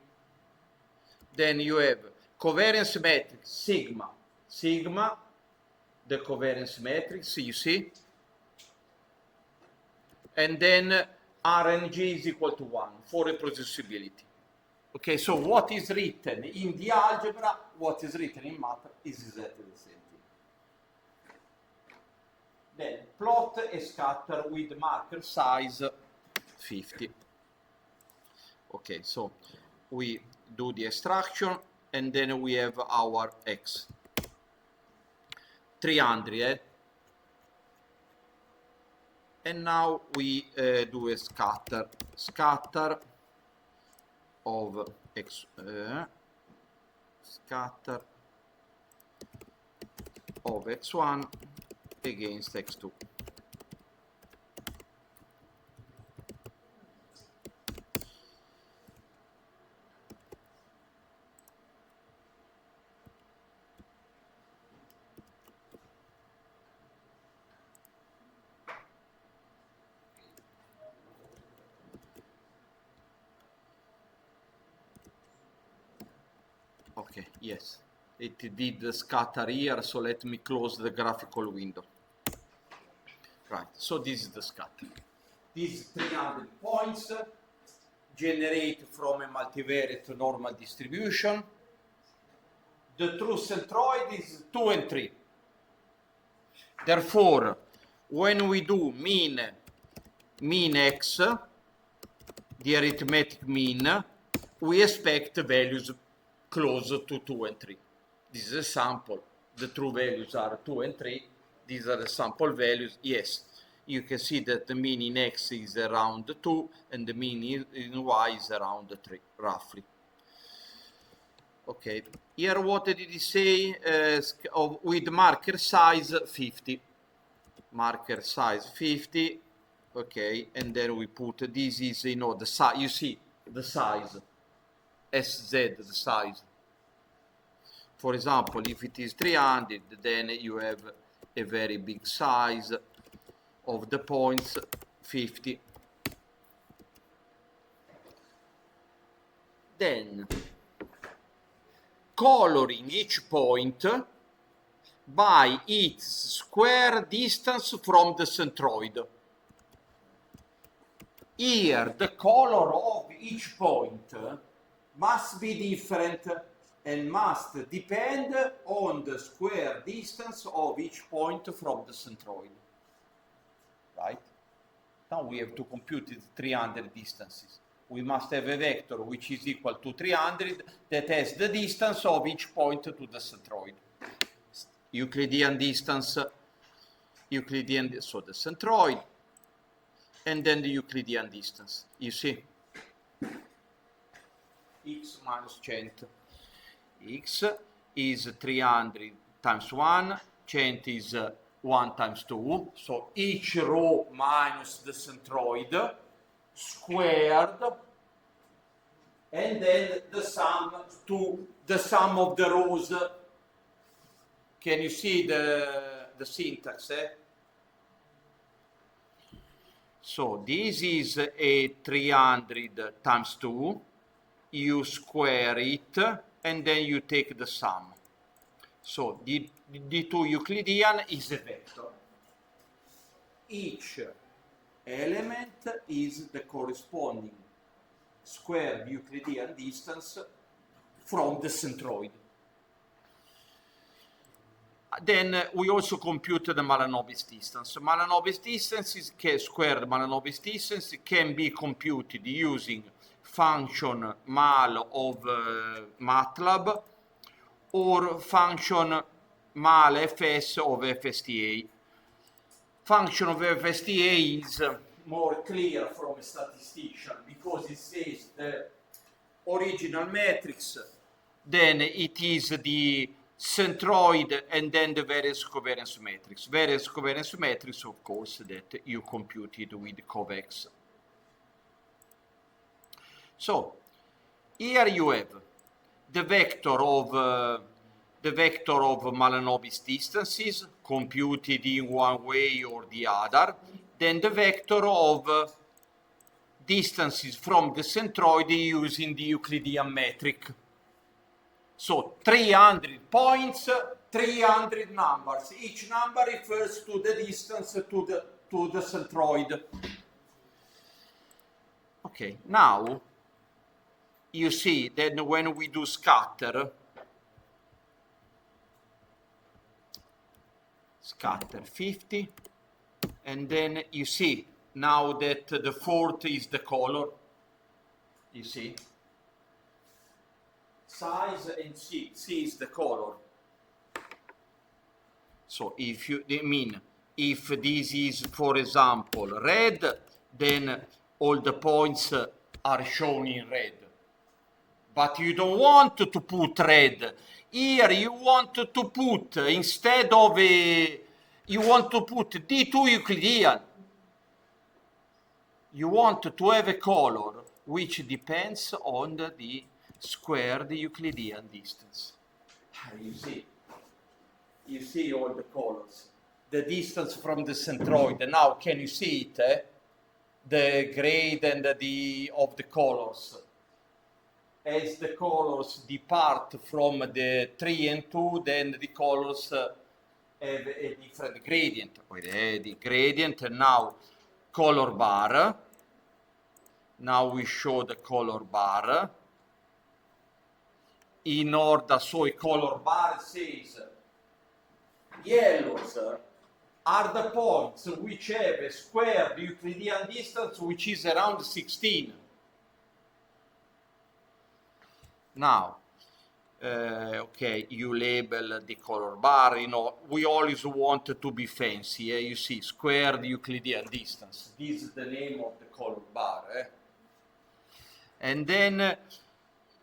Then you have covariance matrix sigma. Sigma, the covariance matrix, you see? And then RNG is equal to 1 for reproducibility. Okay, so what is written in the algebra, what is written in math is exactly the same thing. Then plot a scatter with marker size 50. Okay, so we do the extraction, and then we have our x. 300, And now we do a scatter of x scatter of x1 against x2. Okay, yes, it did the scatter here, so let me close the graphical window. Right, so this is the scatter. These 300 points generate from a multivariate normal distribution. The true centroid is 2 and 3. Therefore, when we do mean x, the arithmetic mean, we expect values close to 2 and 3. This is a sample. The true values are 2 and 3. These are the sample values. Yes, you can see that the mean in x is around 2 and the mean in y is around 3, roughly. Okay, here what did he say? With marker size 50. Marker size 50. Okay, and then we put this is, you know, the size. You see the size. SZ, the size. For example, if it is 300, then you have a very big size of the points, 50. Then, coloring each point by its square distance from the centroid. Here, the color of each point must be different and must depend on the square distance of each point from the centroid. Right? Now we have to compute the 300 distances. We must have a vector which is equal to 300 that has the distance of each point to the centroid. Euclidean distance, so the centroid, and then the Euclidean distance. You see? X minus 100. X is 300 times 1, 100 is 1 times 2, so each row minus the centroid squared, and then the sum of the rows. Can you see the syntax? So this is a 300 times 2, you square it, and then you take the sum. So the 2 Euclidean is a vector. Each element is the corresponding squared Euclidean distance from the centroid. Then we also compute the Mahalanobis distance. Mahalanobis distance is squared Mahalanobis distance can be computed using function mal of MATLAB or function mal fs of FSTA. Function of FSTA is more clear from a statistician because it says the original matrix, then it is the centroid, and then the variance covariance matrix. Variance covariance matrix, of course, that you computed with CovX. So here you have the vector of Mahalanobis distances computed in one way or the other, then the vector of distances from the centroid using the Euclidean metric. So 300 points, 300 numbers. Each number refers to the distance to the centroid. Okay, now you see that when we do scatter 50, and then you see now that the fourth is the color. You see? Size and C is the color. So if this is, for example, red, then all the points are shown in red. But you don't want to put red. Here you want to put, instead of you want to put D2 Euclidean. You want to have a color which depends on the squared Euclidean distance. You see all the colors. The distance from the centroid. Now, can you see it? The gradient of the colors. As the colors depart from the 3 and 2, then the colors have a different gradient. The gradient, and now color bar. Now we show the color bar. In order, so a color bar says yellows are the points which have a squared Euclidean distance which is around 16. Now, okay, you label the color bar, you know, we always want to be fancy, you see, squared Euclidean distance. This is the name of the color bar. And then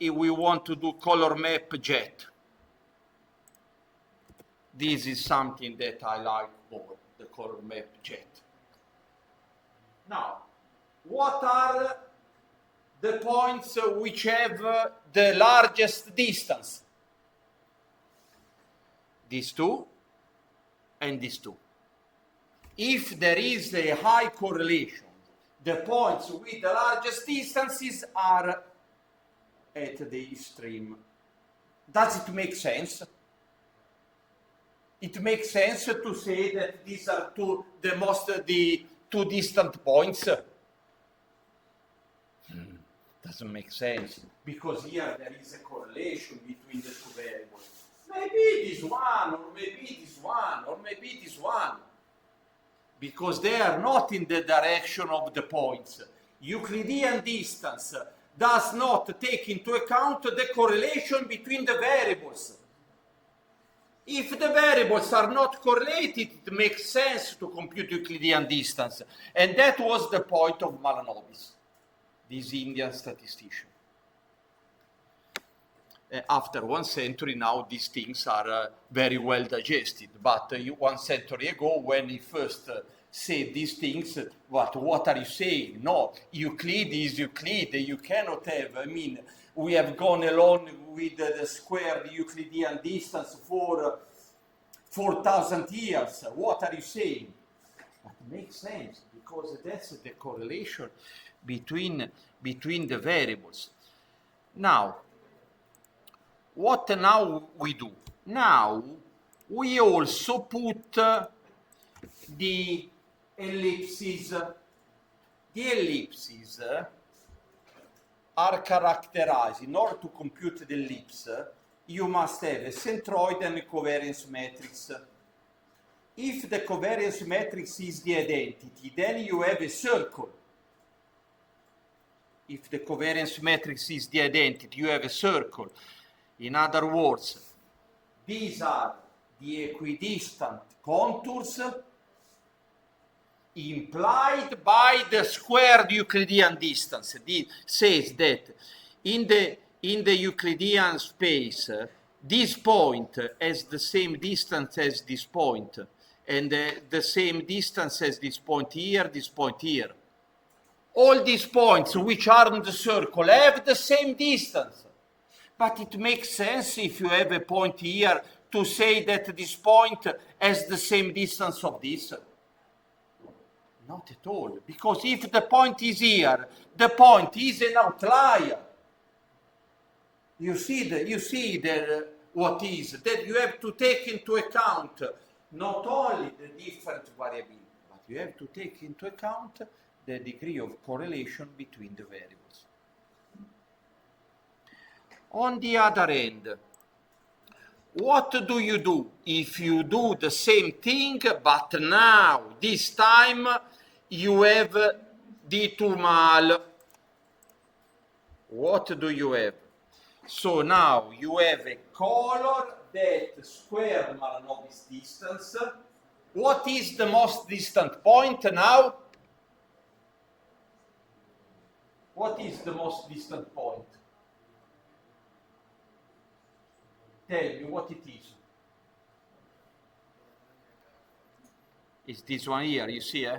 if we want to do color map jet. This is something that I like more, the color map jet. Now, what are the points which have the largest distance? These two and these two. If there is a high correlation, the points with the largest distances are at the extreme. Does it make sense? It makes sense to say that these are the two distant points. Doesn't make sense, because here there is a correlation between the two variables. Maybe this one, or maybe this one, or maybe this one, because they are not in the direction of the points. Euclidean distance does not take into account the correlation between the variables. If the variables are not correlated, it makes sense to compute Euclidean distance. And that was the point of Mahalanobis, this Indian statistician. After 1 century, now these things are very well digested. But 1 century ago, when he first said these things, what are you saying? No, Euclid is Euclid. You cannot have, I mean, we have gone along with the squared Euclidean distance for 4,000 years. What are you saying? But it makes sense, because that's the correlation between the variables. Now, what now we do? Now, we also put the ellipses. The ellipses are characterized. In order to compute the ellipse, you must have a centroid and a covariance matrix. If the covariance matrix is the identity, then you have a circle. If the covariance matrix is the identity, you have a circle. In other words, these are the equidistant contours implied by the squared Euclidean distance. It says that in the Euclidean space, this point has the same distance as this point, and the same distance as this point here, this point here. All these points which are in the circle have the same distance. But it makes sense if you have a point here to say that this point has the same distance of this. Not at all, because if the point is here, the point is an outlier. You see what is that you have to take into account not only the different variability, but you have to take into account the degree of correlation between the variables. On the other end, what do you do if you do the same thing, but now, this time, you have D2 mal? What do you have? So now you have a color that squared Mahalanobis distance. What is the most distant point now? What is the most distant point? Tell me what it is. It's this one here, you see, eh?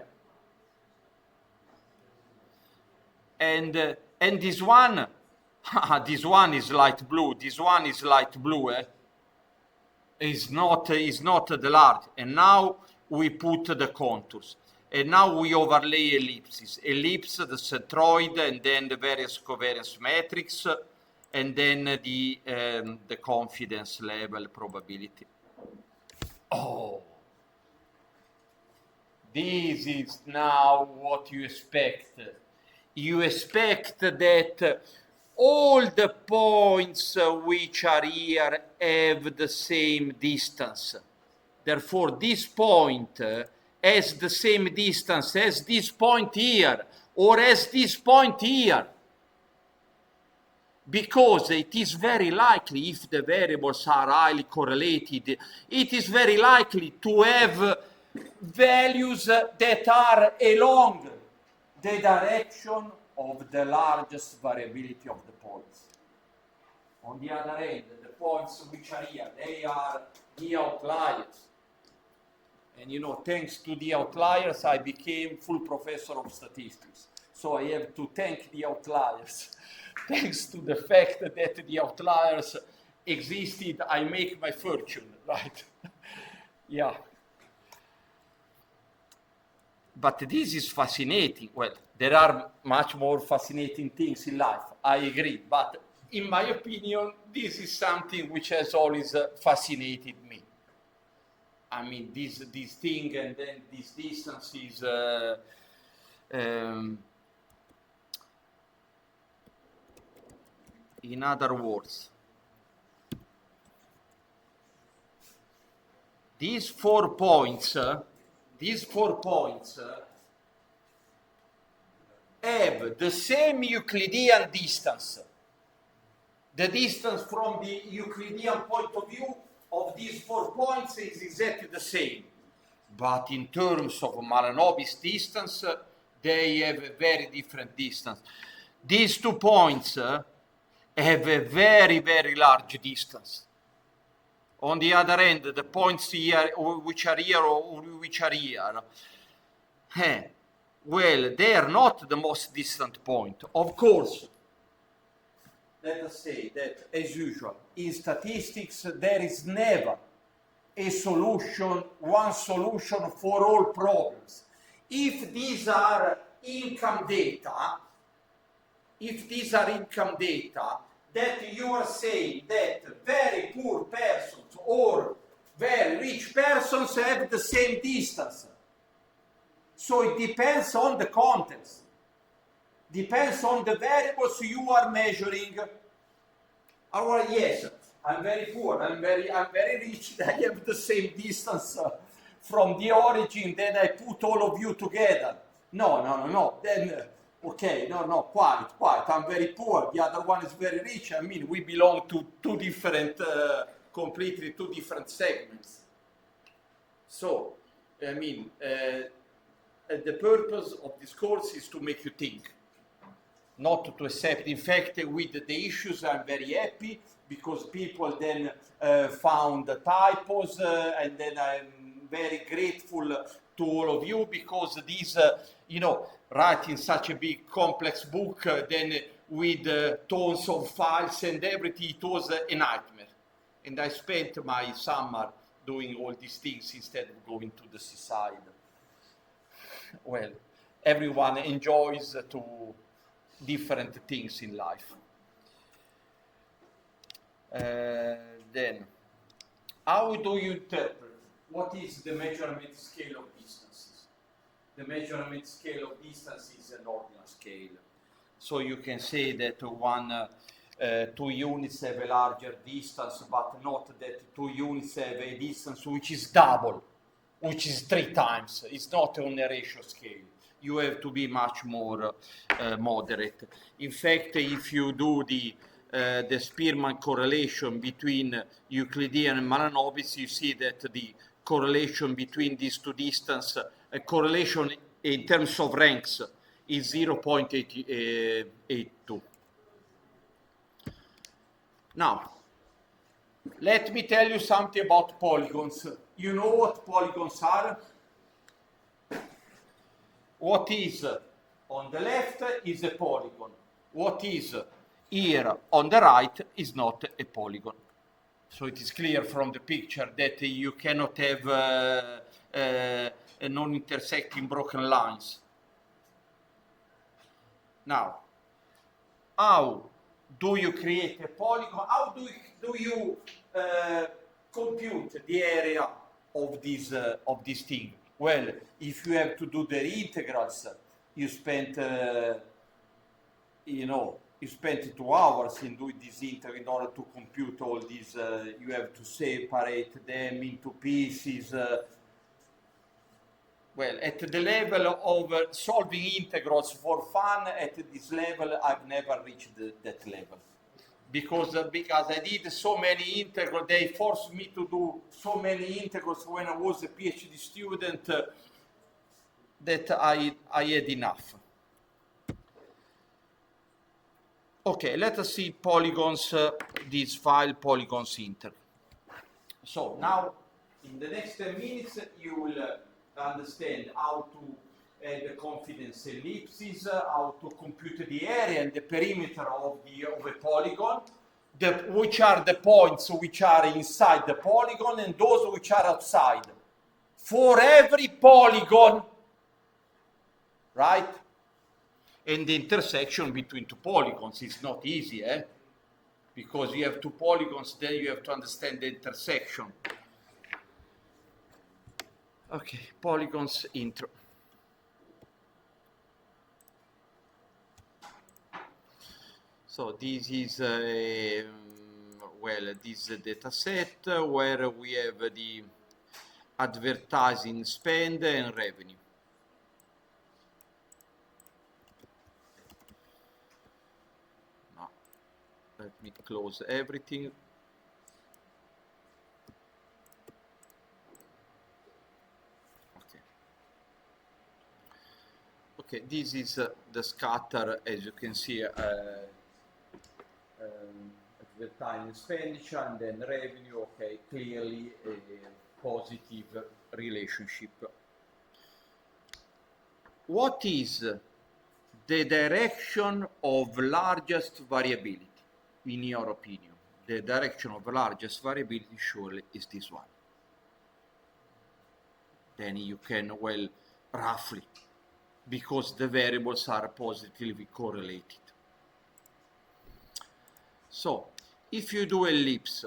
And this one, this one is light blue. This one is light blue, eh? Is not the large. And now we put the contours. And now we overlay ellipses. Ellipse, the centroid, and then the various covariance metrics, and then the confidence level probability. Oh, this is now what you expect. You expect that all the points which are here have the same distance. Therefore, this point has the same distance as this point here, or as this point here. Because it is very likely, if the variables are highly correlated, it is very likely to have values that are along the direction of the largest variability of the points. On the other hand, the points which are here, they are the outliers. And you know, thanks to the outliers, I became full professor of statistics. So I have to thank the outliers. Thanks to the fact that the outliers existed, I make my fortune, right? Yeah. But this is fascinating. Well, there are much more fascinating things in life, I agree. But in my opinion, this is something which has always fascinated me. I mean, this thing and then this distance is... in other words, these 4 points have the same Euclidean distance. The distance from the Euclidean point of view of these 4 points is exactly the same. But in terms of Mahalanobis distance, they have a very different distance. These 2 points have a very, very large distance. On the other hand, the points here, which are here or which are here, well, they are not the most distant point. Of course, let us say that, as usual, in statistics, there is never a solution, one solution for all problems. If these are income data, that you are saying that very poor persons or very rich persons have the same distance. So it depends on the context. Depends on the variables you are measuring. Or yes, I'm very poor, I'm very rich, I have the same distance from the origin, then I put all of you together. No. Then okay, no, quite. I'm very poor, the other one is very rich. I mean, we belong to completely two different segments. So, I mean, the purpose of this course is to make you think, not to accept. In fact, with the issues, I'm very happy because people then found the typos, and then I'm very grateful to all of you because these, writing such a big complex book, then with tons of files and everything, it was a nightmare. And I spent my summer doing all these things instead of going to the seaside. Well, everyone enjoys to different things in life. Then, how do you interpret what is the measurement scale of distances? The measurement scale of distance is an ordinal scale. So you can say that 2 units have a larger distance, but not that 2 units have a distance which is double, which is 3 times. It's not on a ratio scale. You have to be much more moderate. In fact, if you do the Spearman correlation between Euclidean and Mahalanobis, you see that the correlation between these 2 distances, a correlation in terms of ranks, is 0.82. Now, Let me tell you something about polygons. You know what polygons are? What is on the left is a polygon. What is here on the right is not a polygon. So it is clear from the picture that you cannot have non-intersecting broken lines. Now, how do you create a polygon? How do you compute the area of this thing? Well, if you have to do the integrals, you spent you spent 2 hours in doing this integral in order to compute all these. You have to separate them into pieces. Well, at the level of solving integrals for fun, at this level, I've never reached that level. Because I did so many integrals, they forced me to do so many integrals when I was a PhD student that I had enough. Okay, let us see polygons, this file, polygons inter. So now, in the next 10 minutes, you will understand how to add the confidence ellipses, how to compute the area and the perimeter of a polygon, which are the points which are inside the polygon and those which are outside. For every polygon, right? And the intersection between two polygons is not easy, because you have two polygons, then you have to understand the intersection. Okay, polygons intro. So this is this data set where we have the advertising spend and revenue. Now, let me close everything. Okay, this is the scatter, as you can see, advertising expenditure and then revenue. Okay, clearly a positive relationship. What is the direction of largest variability, in your opinion? The direction of largest variability surely is this one. Then you can, well, roughly, because the variables are positively correlated. So, if you do ellipse,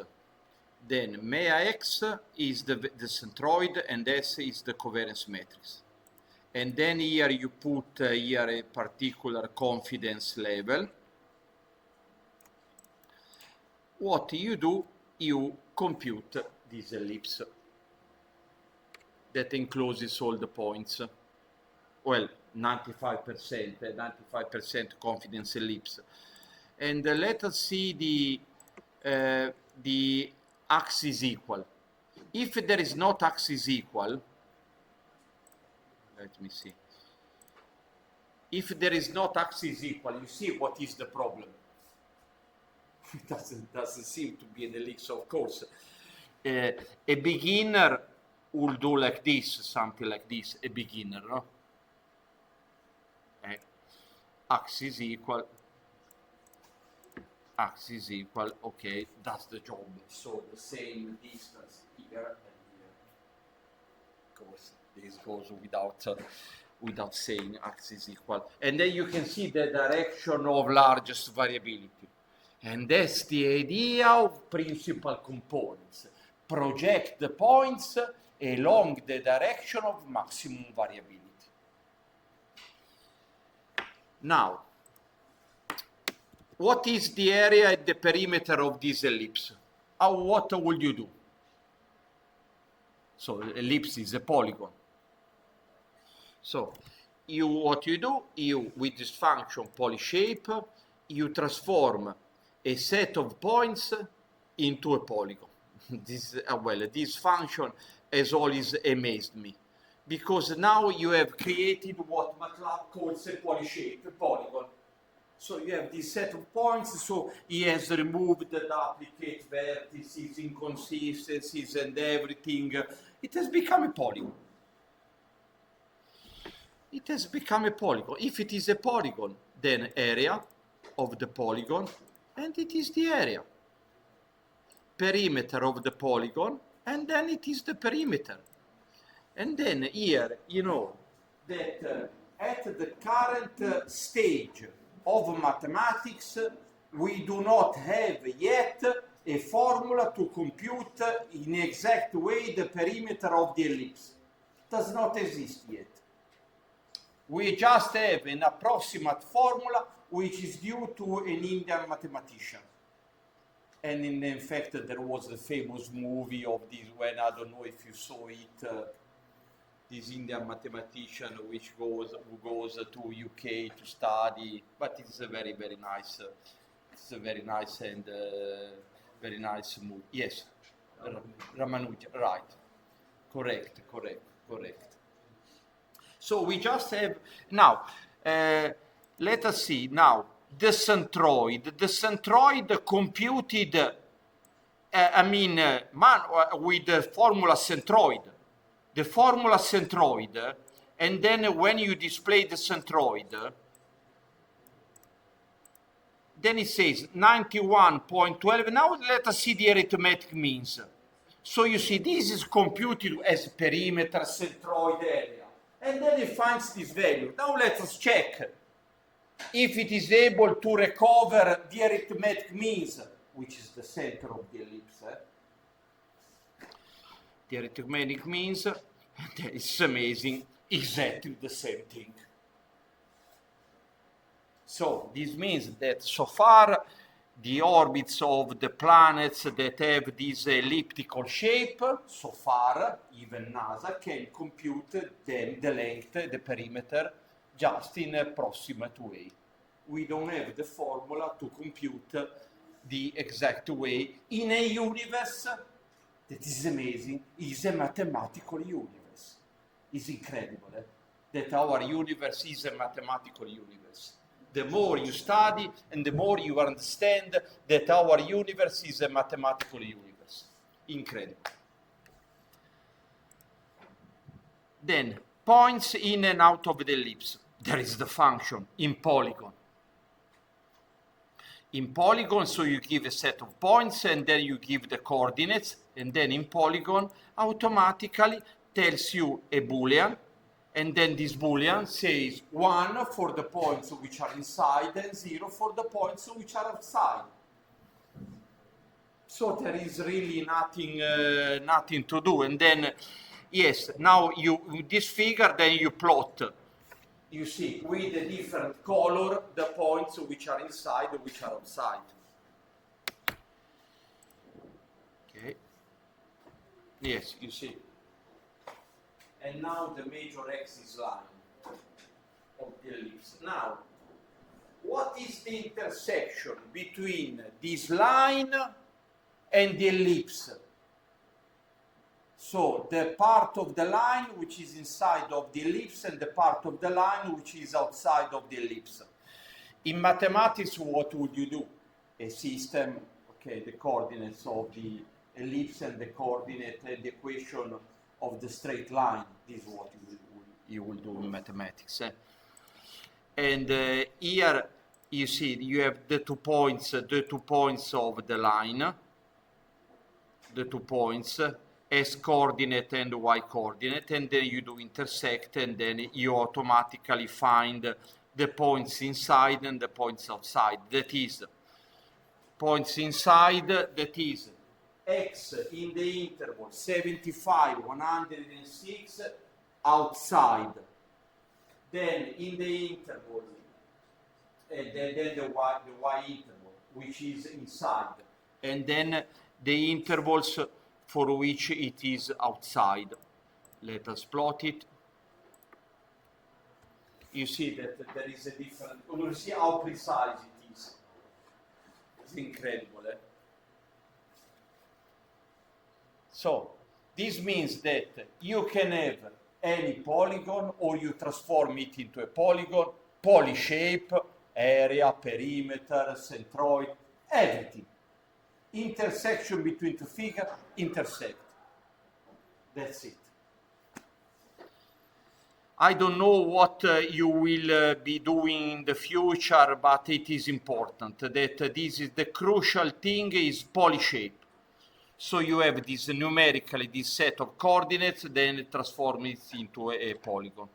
then mea x is the centroid and S is the covariance matrix. And then here you put here a particular confidence level. What you do, you compute this ellipse that encloses all the points. Well, 95% confidence ellipse. And let us see the axis equal. If there is not axis equal, let me see. If there is not axis equal, you see what is the problem. It doesn't seem to be an ellipse, of course. A beginner will do like this, something like this, a beginner, no? Axis equal, okay, that's the job. So the same distance here and here. Of course, this goes without saying axis equal. And then you can see the direction of largest variability. And that's the idea of principal components. Project the points along the direction of maximum variability. Now, what is the area at the perimeter of this ellipse? What would you do? So, ellipse is a polygon. So, what you do, with this function polyshape, you transform a set of points into a polygon. This function has always amazed me, because now you have created what MATLAB calls a polyshape, a polygon. So you have this set of points, so he has removed the duplicate vertices, inconsistencies and everything. It has become a polygon. It has become a polygon. If it is a polygon, then area of the polygon, and it is the area. Perimeter of the polygon, and then it is the perimeter. And then here, you know, that at the current stage of mathematics, we do not have yet a formula to compute in exact way the perimeter of the ellipse. It does not exist yet. We just have an approximate formula which is due to an Indian mathematician. And in fact, there was a famous movie of this, when I don't know if you saw it, this Indian mathematician who goes to UK to study, but it's a very nice, it's a very nice and very nice movie. Yes, Ramanujan, right? Correct. So we just have now. Let us see now the centroid. The centroid computed. With the formula centroid. The formula centroid, and then when you display the centroid, then it says 91.12. Now let us see the arithmetic means. So you see, this is computed as perimeter, centroid, area, and then it finds this value. Now let us check if it is able to recover the arithmetic means, which is the center of the ellipse. The arithmetic means, that is amazing, exactly the same thing. So this means that so far the orbits of the planets that have this elliptical shape, so far even NASA can compute them, the length, the perimeter, just in an approximate way. We don't have the formula to compute the exact way in a universe that is amazing, is a mathematical universe. It's incredible that our universe is a mathematical universe. The more you study and the more you understand that our universe is a mathematical universe. Incredible. Then, points in and out of the ellipse. There is the function in polygon. In polygon, so you give a set of points and then you give the coordinates, and then in polygon automatically tells you a Boolean, and then this Boolean says 1 for the points which are inside and 0 for the points which are outside. So there is really nothing to do. And then, yes, now this figure, then you plot. You see, with a different color, the points which are inside and which are outside. Okay. Yes, you see. And now the major axis line of the ellipse. Now, what is the intersection between this line and the ellipse? So the part of the line which is inside of the ellipse and the part of the line which is outside of the ellipse. In mathematics, what would you do? A system, okay, the coordinates of the ellipse and the coordinate and the equation of the straight line. This is what you will do in mathematics. And here you see you have the 2 points of the line, the 2 points, S coordinate and Y coordinate, and then you do intersect, and then you automatically find the points inside and the points outside. That is, points inside, that is X in the interval 75, 106 outside. Then in the interval, then the Y interval, which is inside. And then the intervals for which it is outside. Let us plot it. You see that there is a different, you see how precise it is. It's incredible. So, this means that you can have any polygon, or you transform it into a polygon, poly shape, area, perimeter, centroid, everything. Intersection between two figures, intersect. That's it. I don't know what you will be doing in the future, but it is important that this is the crucial thing is polyshape. So you have this numerically, this set of coordinates, then transform it into a polygon.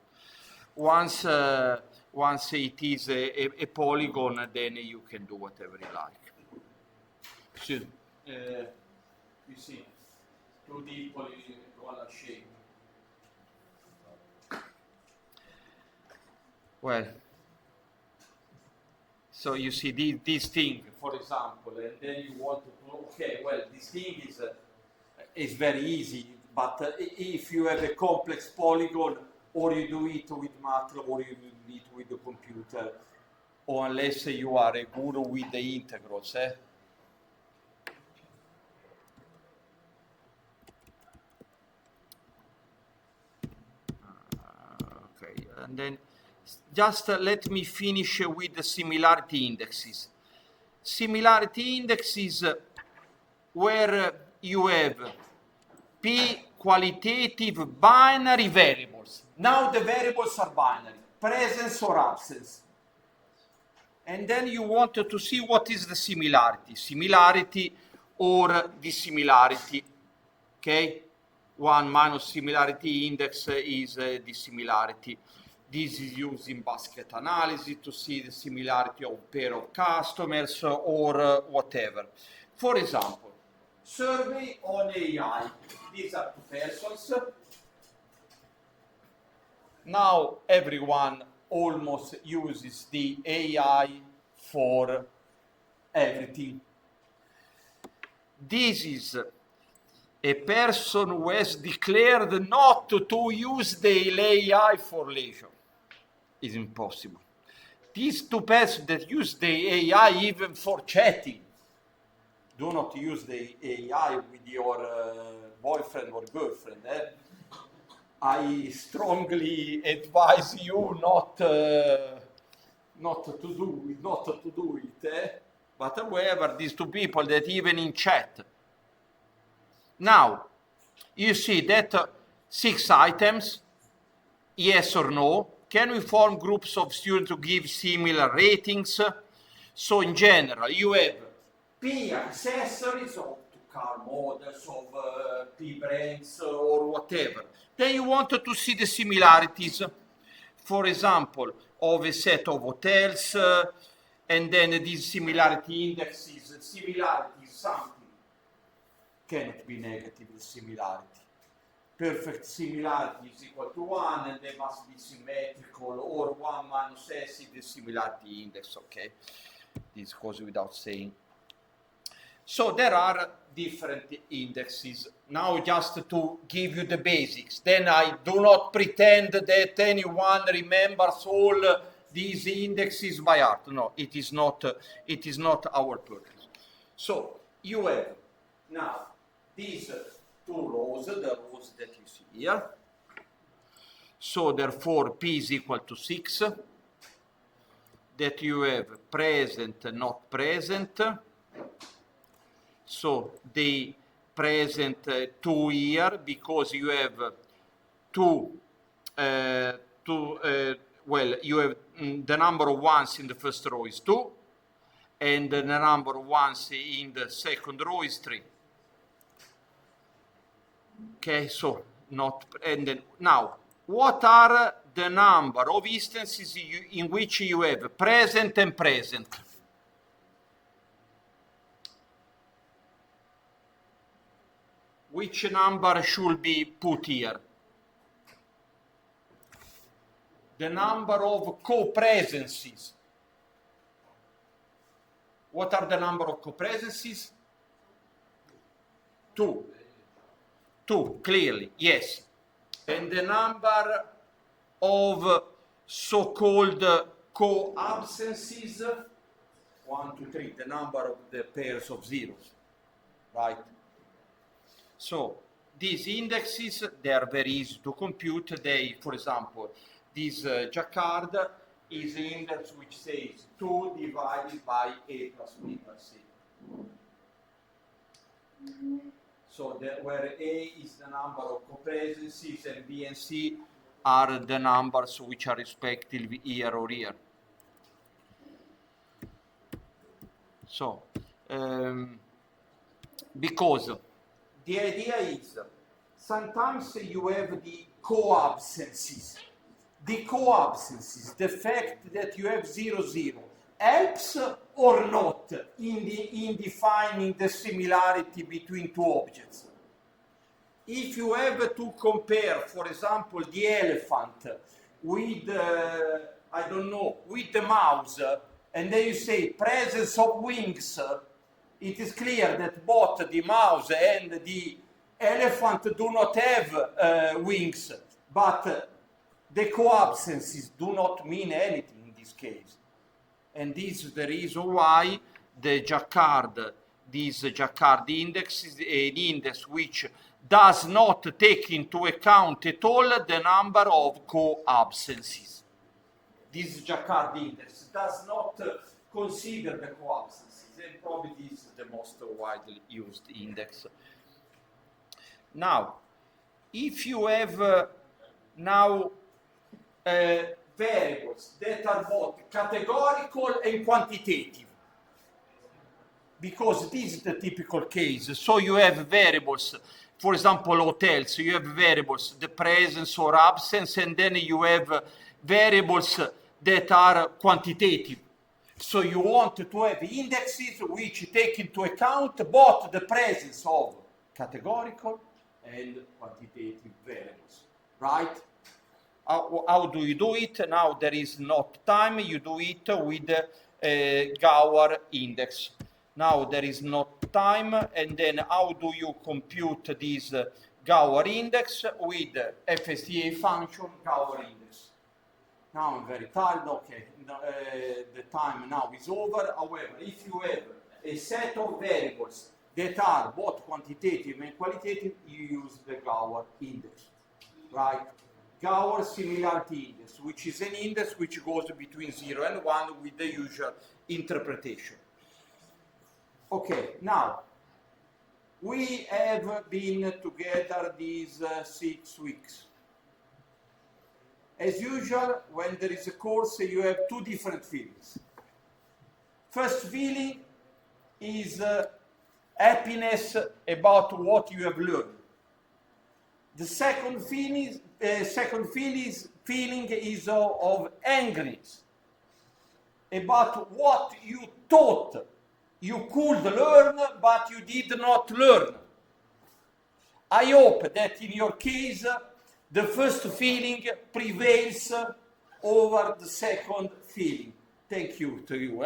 Once it is a polygon, then you can do whatever you like. So, you see, 2D polygonal shape. Well, so you see this thing, for example, and then you want to, okay, well, this thing is very easy, but if you have a complex polygon, or you do it with MATLAB, or you do it with the computer, or unless you are a guru with the integrals, Okay, and then just let me finish with the similarity indexes. Similarity indexes where you have P qualitative binary variables. Now the variables are binary, presence or absence. And then you want to see what is the similarity or dissimilarity. Okay? 1 minus similarity index is dissimilarity. This is used in basket analysis to see the similarity of pair of customers or whatever. For example, survey on AI. These are 2 persons. Now everyone almost uses the AI for everything. This is a person who has declared not to use the AI for leisure. It's impossible. These 2 persons that use the AI even for chatting, do not use the AI with your boyfriend or girlfriend. I strongly advise you not to do it. But however, these 2 people that even in chat. Now, you see that 6 items, yes or no. Can we form groups of students to give similar ratings? So in general, you have P accessories of car models, of P brands or whatever. Then you want to see the similarities, for example, of a set of hotels, and then these similarity indexes. Similarity is something cannot be negative, the similarity. Perfect similarity is equal to 1, and they must be symmetrical, or 1 minus S is the similarity index, okay? This goes without saying. So there are different indexes. Now just to give you the basics. Then I do not pretend that anyone remembers all these indexes by heart. No, it is not our purpose. So you have now these 2 rows, the rows that you see here. So therefore P is equal to 6. That you have present, not present. So the present 2 here, because you have well, you have the number of ones in the first row is 2, and the number of ones in the second row is 3. Okay, so not, and then now, what are the number of instances in which you have present and present? Which number should be put here? The number of co-presences. What are the number of co-presences? 2. 2, clearly, yes. And the number of so-called co-absences, 1, 2, 3, the number of the pairs of zeros, right? So these indexes, they are very easy to compute. They, for example, this Jacquard is the index which says 2 divided by A plus B plus C. So where A is the number of comprehencies and B and C are the numbers which are respectively here or here. So, because the idea is sometimes you have the coabsences. The coabsences, the fact that you have 0, 0, helps or not in defining the similarity between two objects. If you have to compare, for example, the elephant with, I don't know, with the mouse, and then you say presence of wings, it is clear that both the mouse and the elephant do not have wings, but the coabsences do not mean anything in this case. And this is the reason why the Jacquard, this Jacquard index is an index which does not take into account at all the number of coabsences. This Jacquard index does not consider the coabsences, and probably this is the most widely used index. Now, if you have variables that are both categorical and quantitative, because this is the typical case. So you have variables, for example, hotels, you have variables, the presence or absence, and then you have variables that are quantitative. So you want to have indexes which take into account both the presence of categorical and quantitative variables, right? How do you do it? Now there is not time, you do it with Gower index. Now there is not time, and then how do you compute this Gower index? With FSDA function Gower index. Now I'm very tired, okay, the time now is over. However, if you have a set of variables that are both quantitative and qualitative, you use the Gower index, right? Gower similarity index, which is an index which goes between 0 and 1 with the usual interpretation. Okay, now, we have been together these 6 weeks. As usual, when there is a course, you have two different feelings. First feeling is happiness about what you have learned. The second feeling is of angriness about what you thought you could learn, but you did not learn. I hope that in your case, the first feeling prevails over the second feeling. Thank you to you.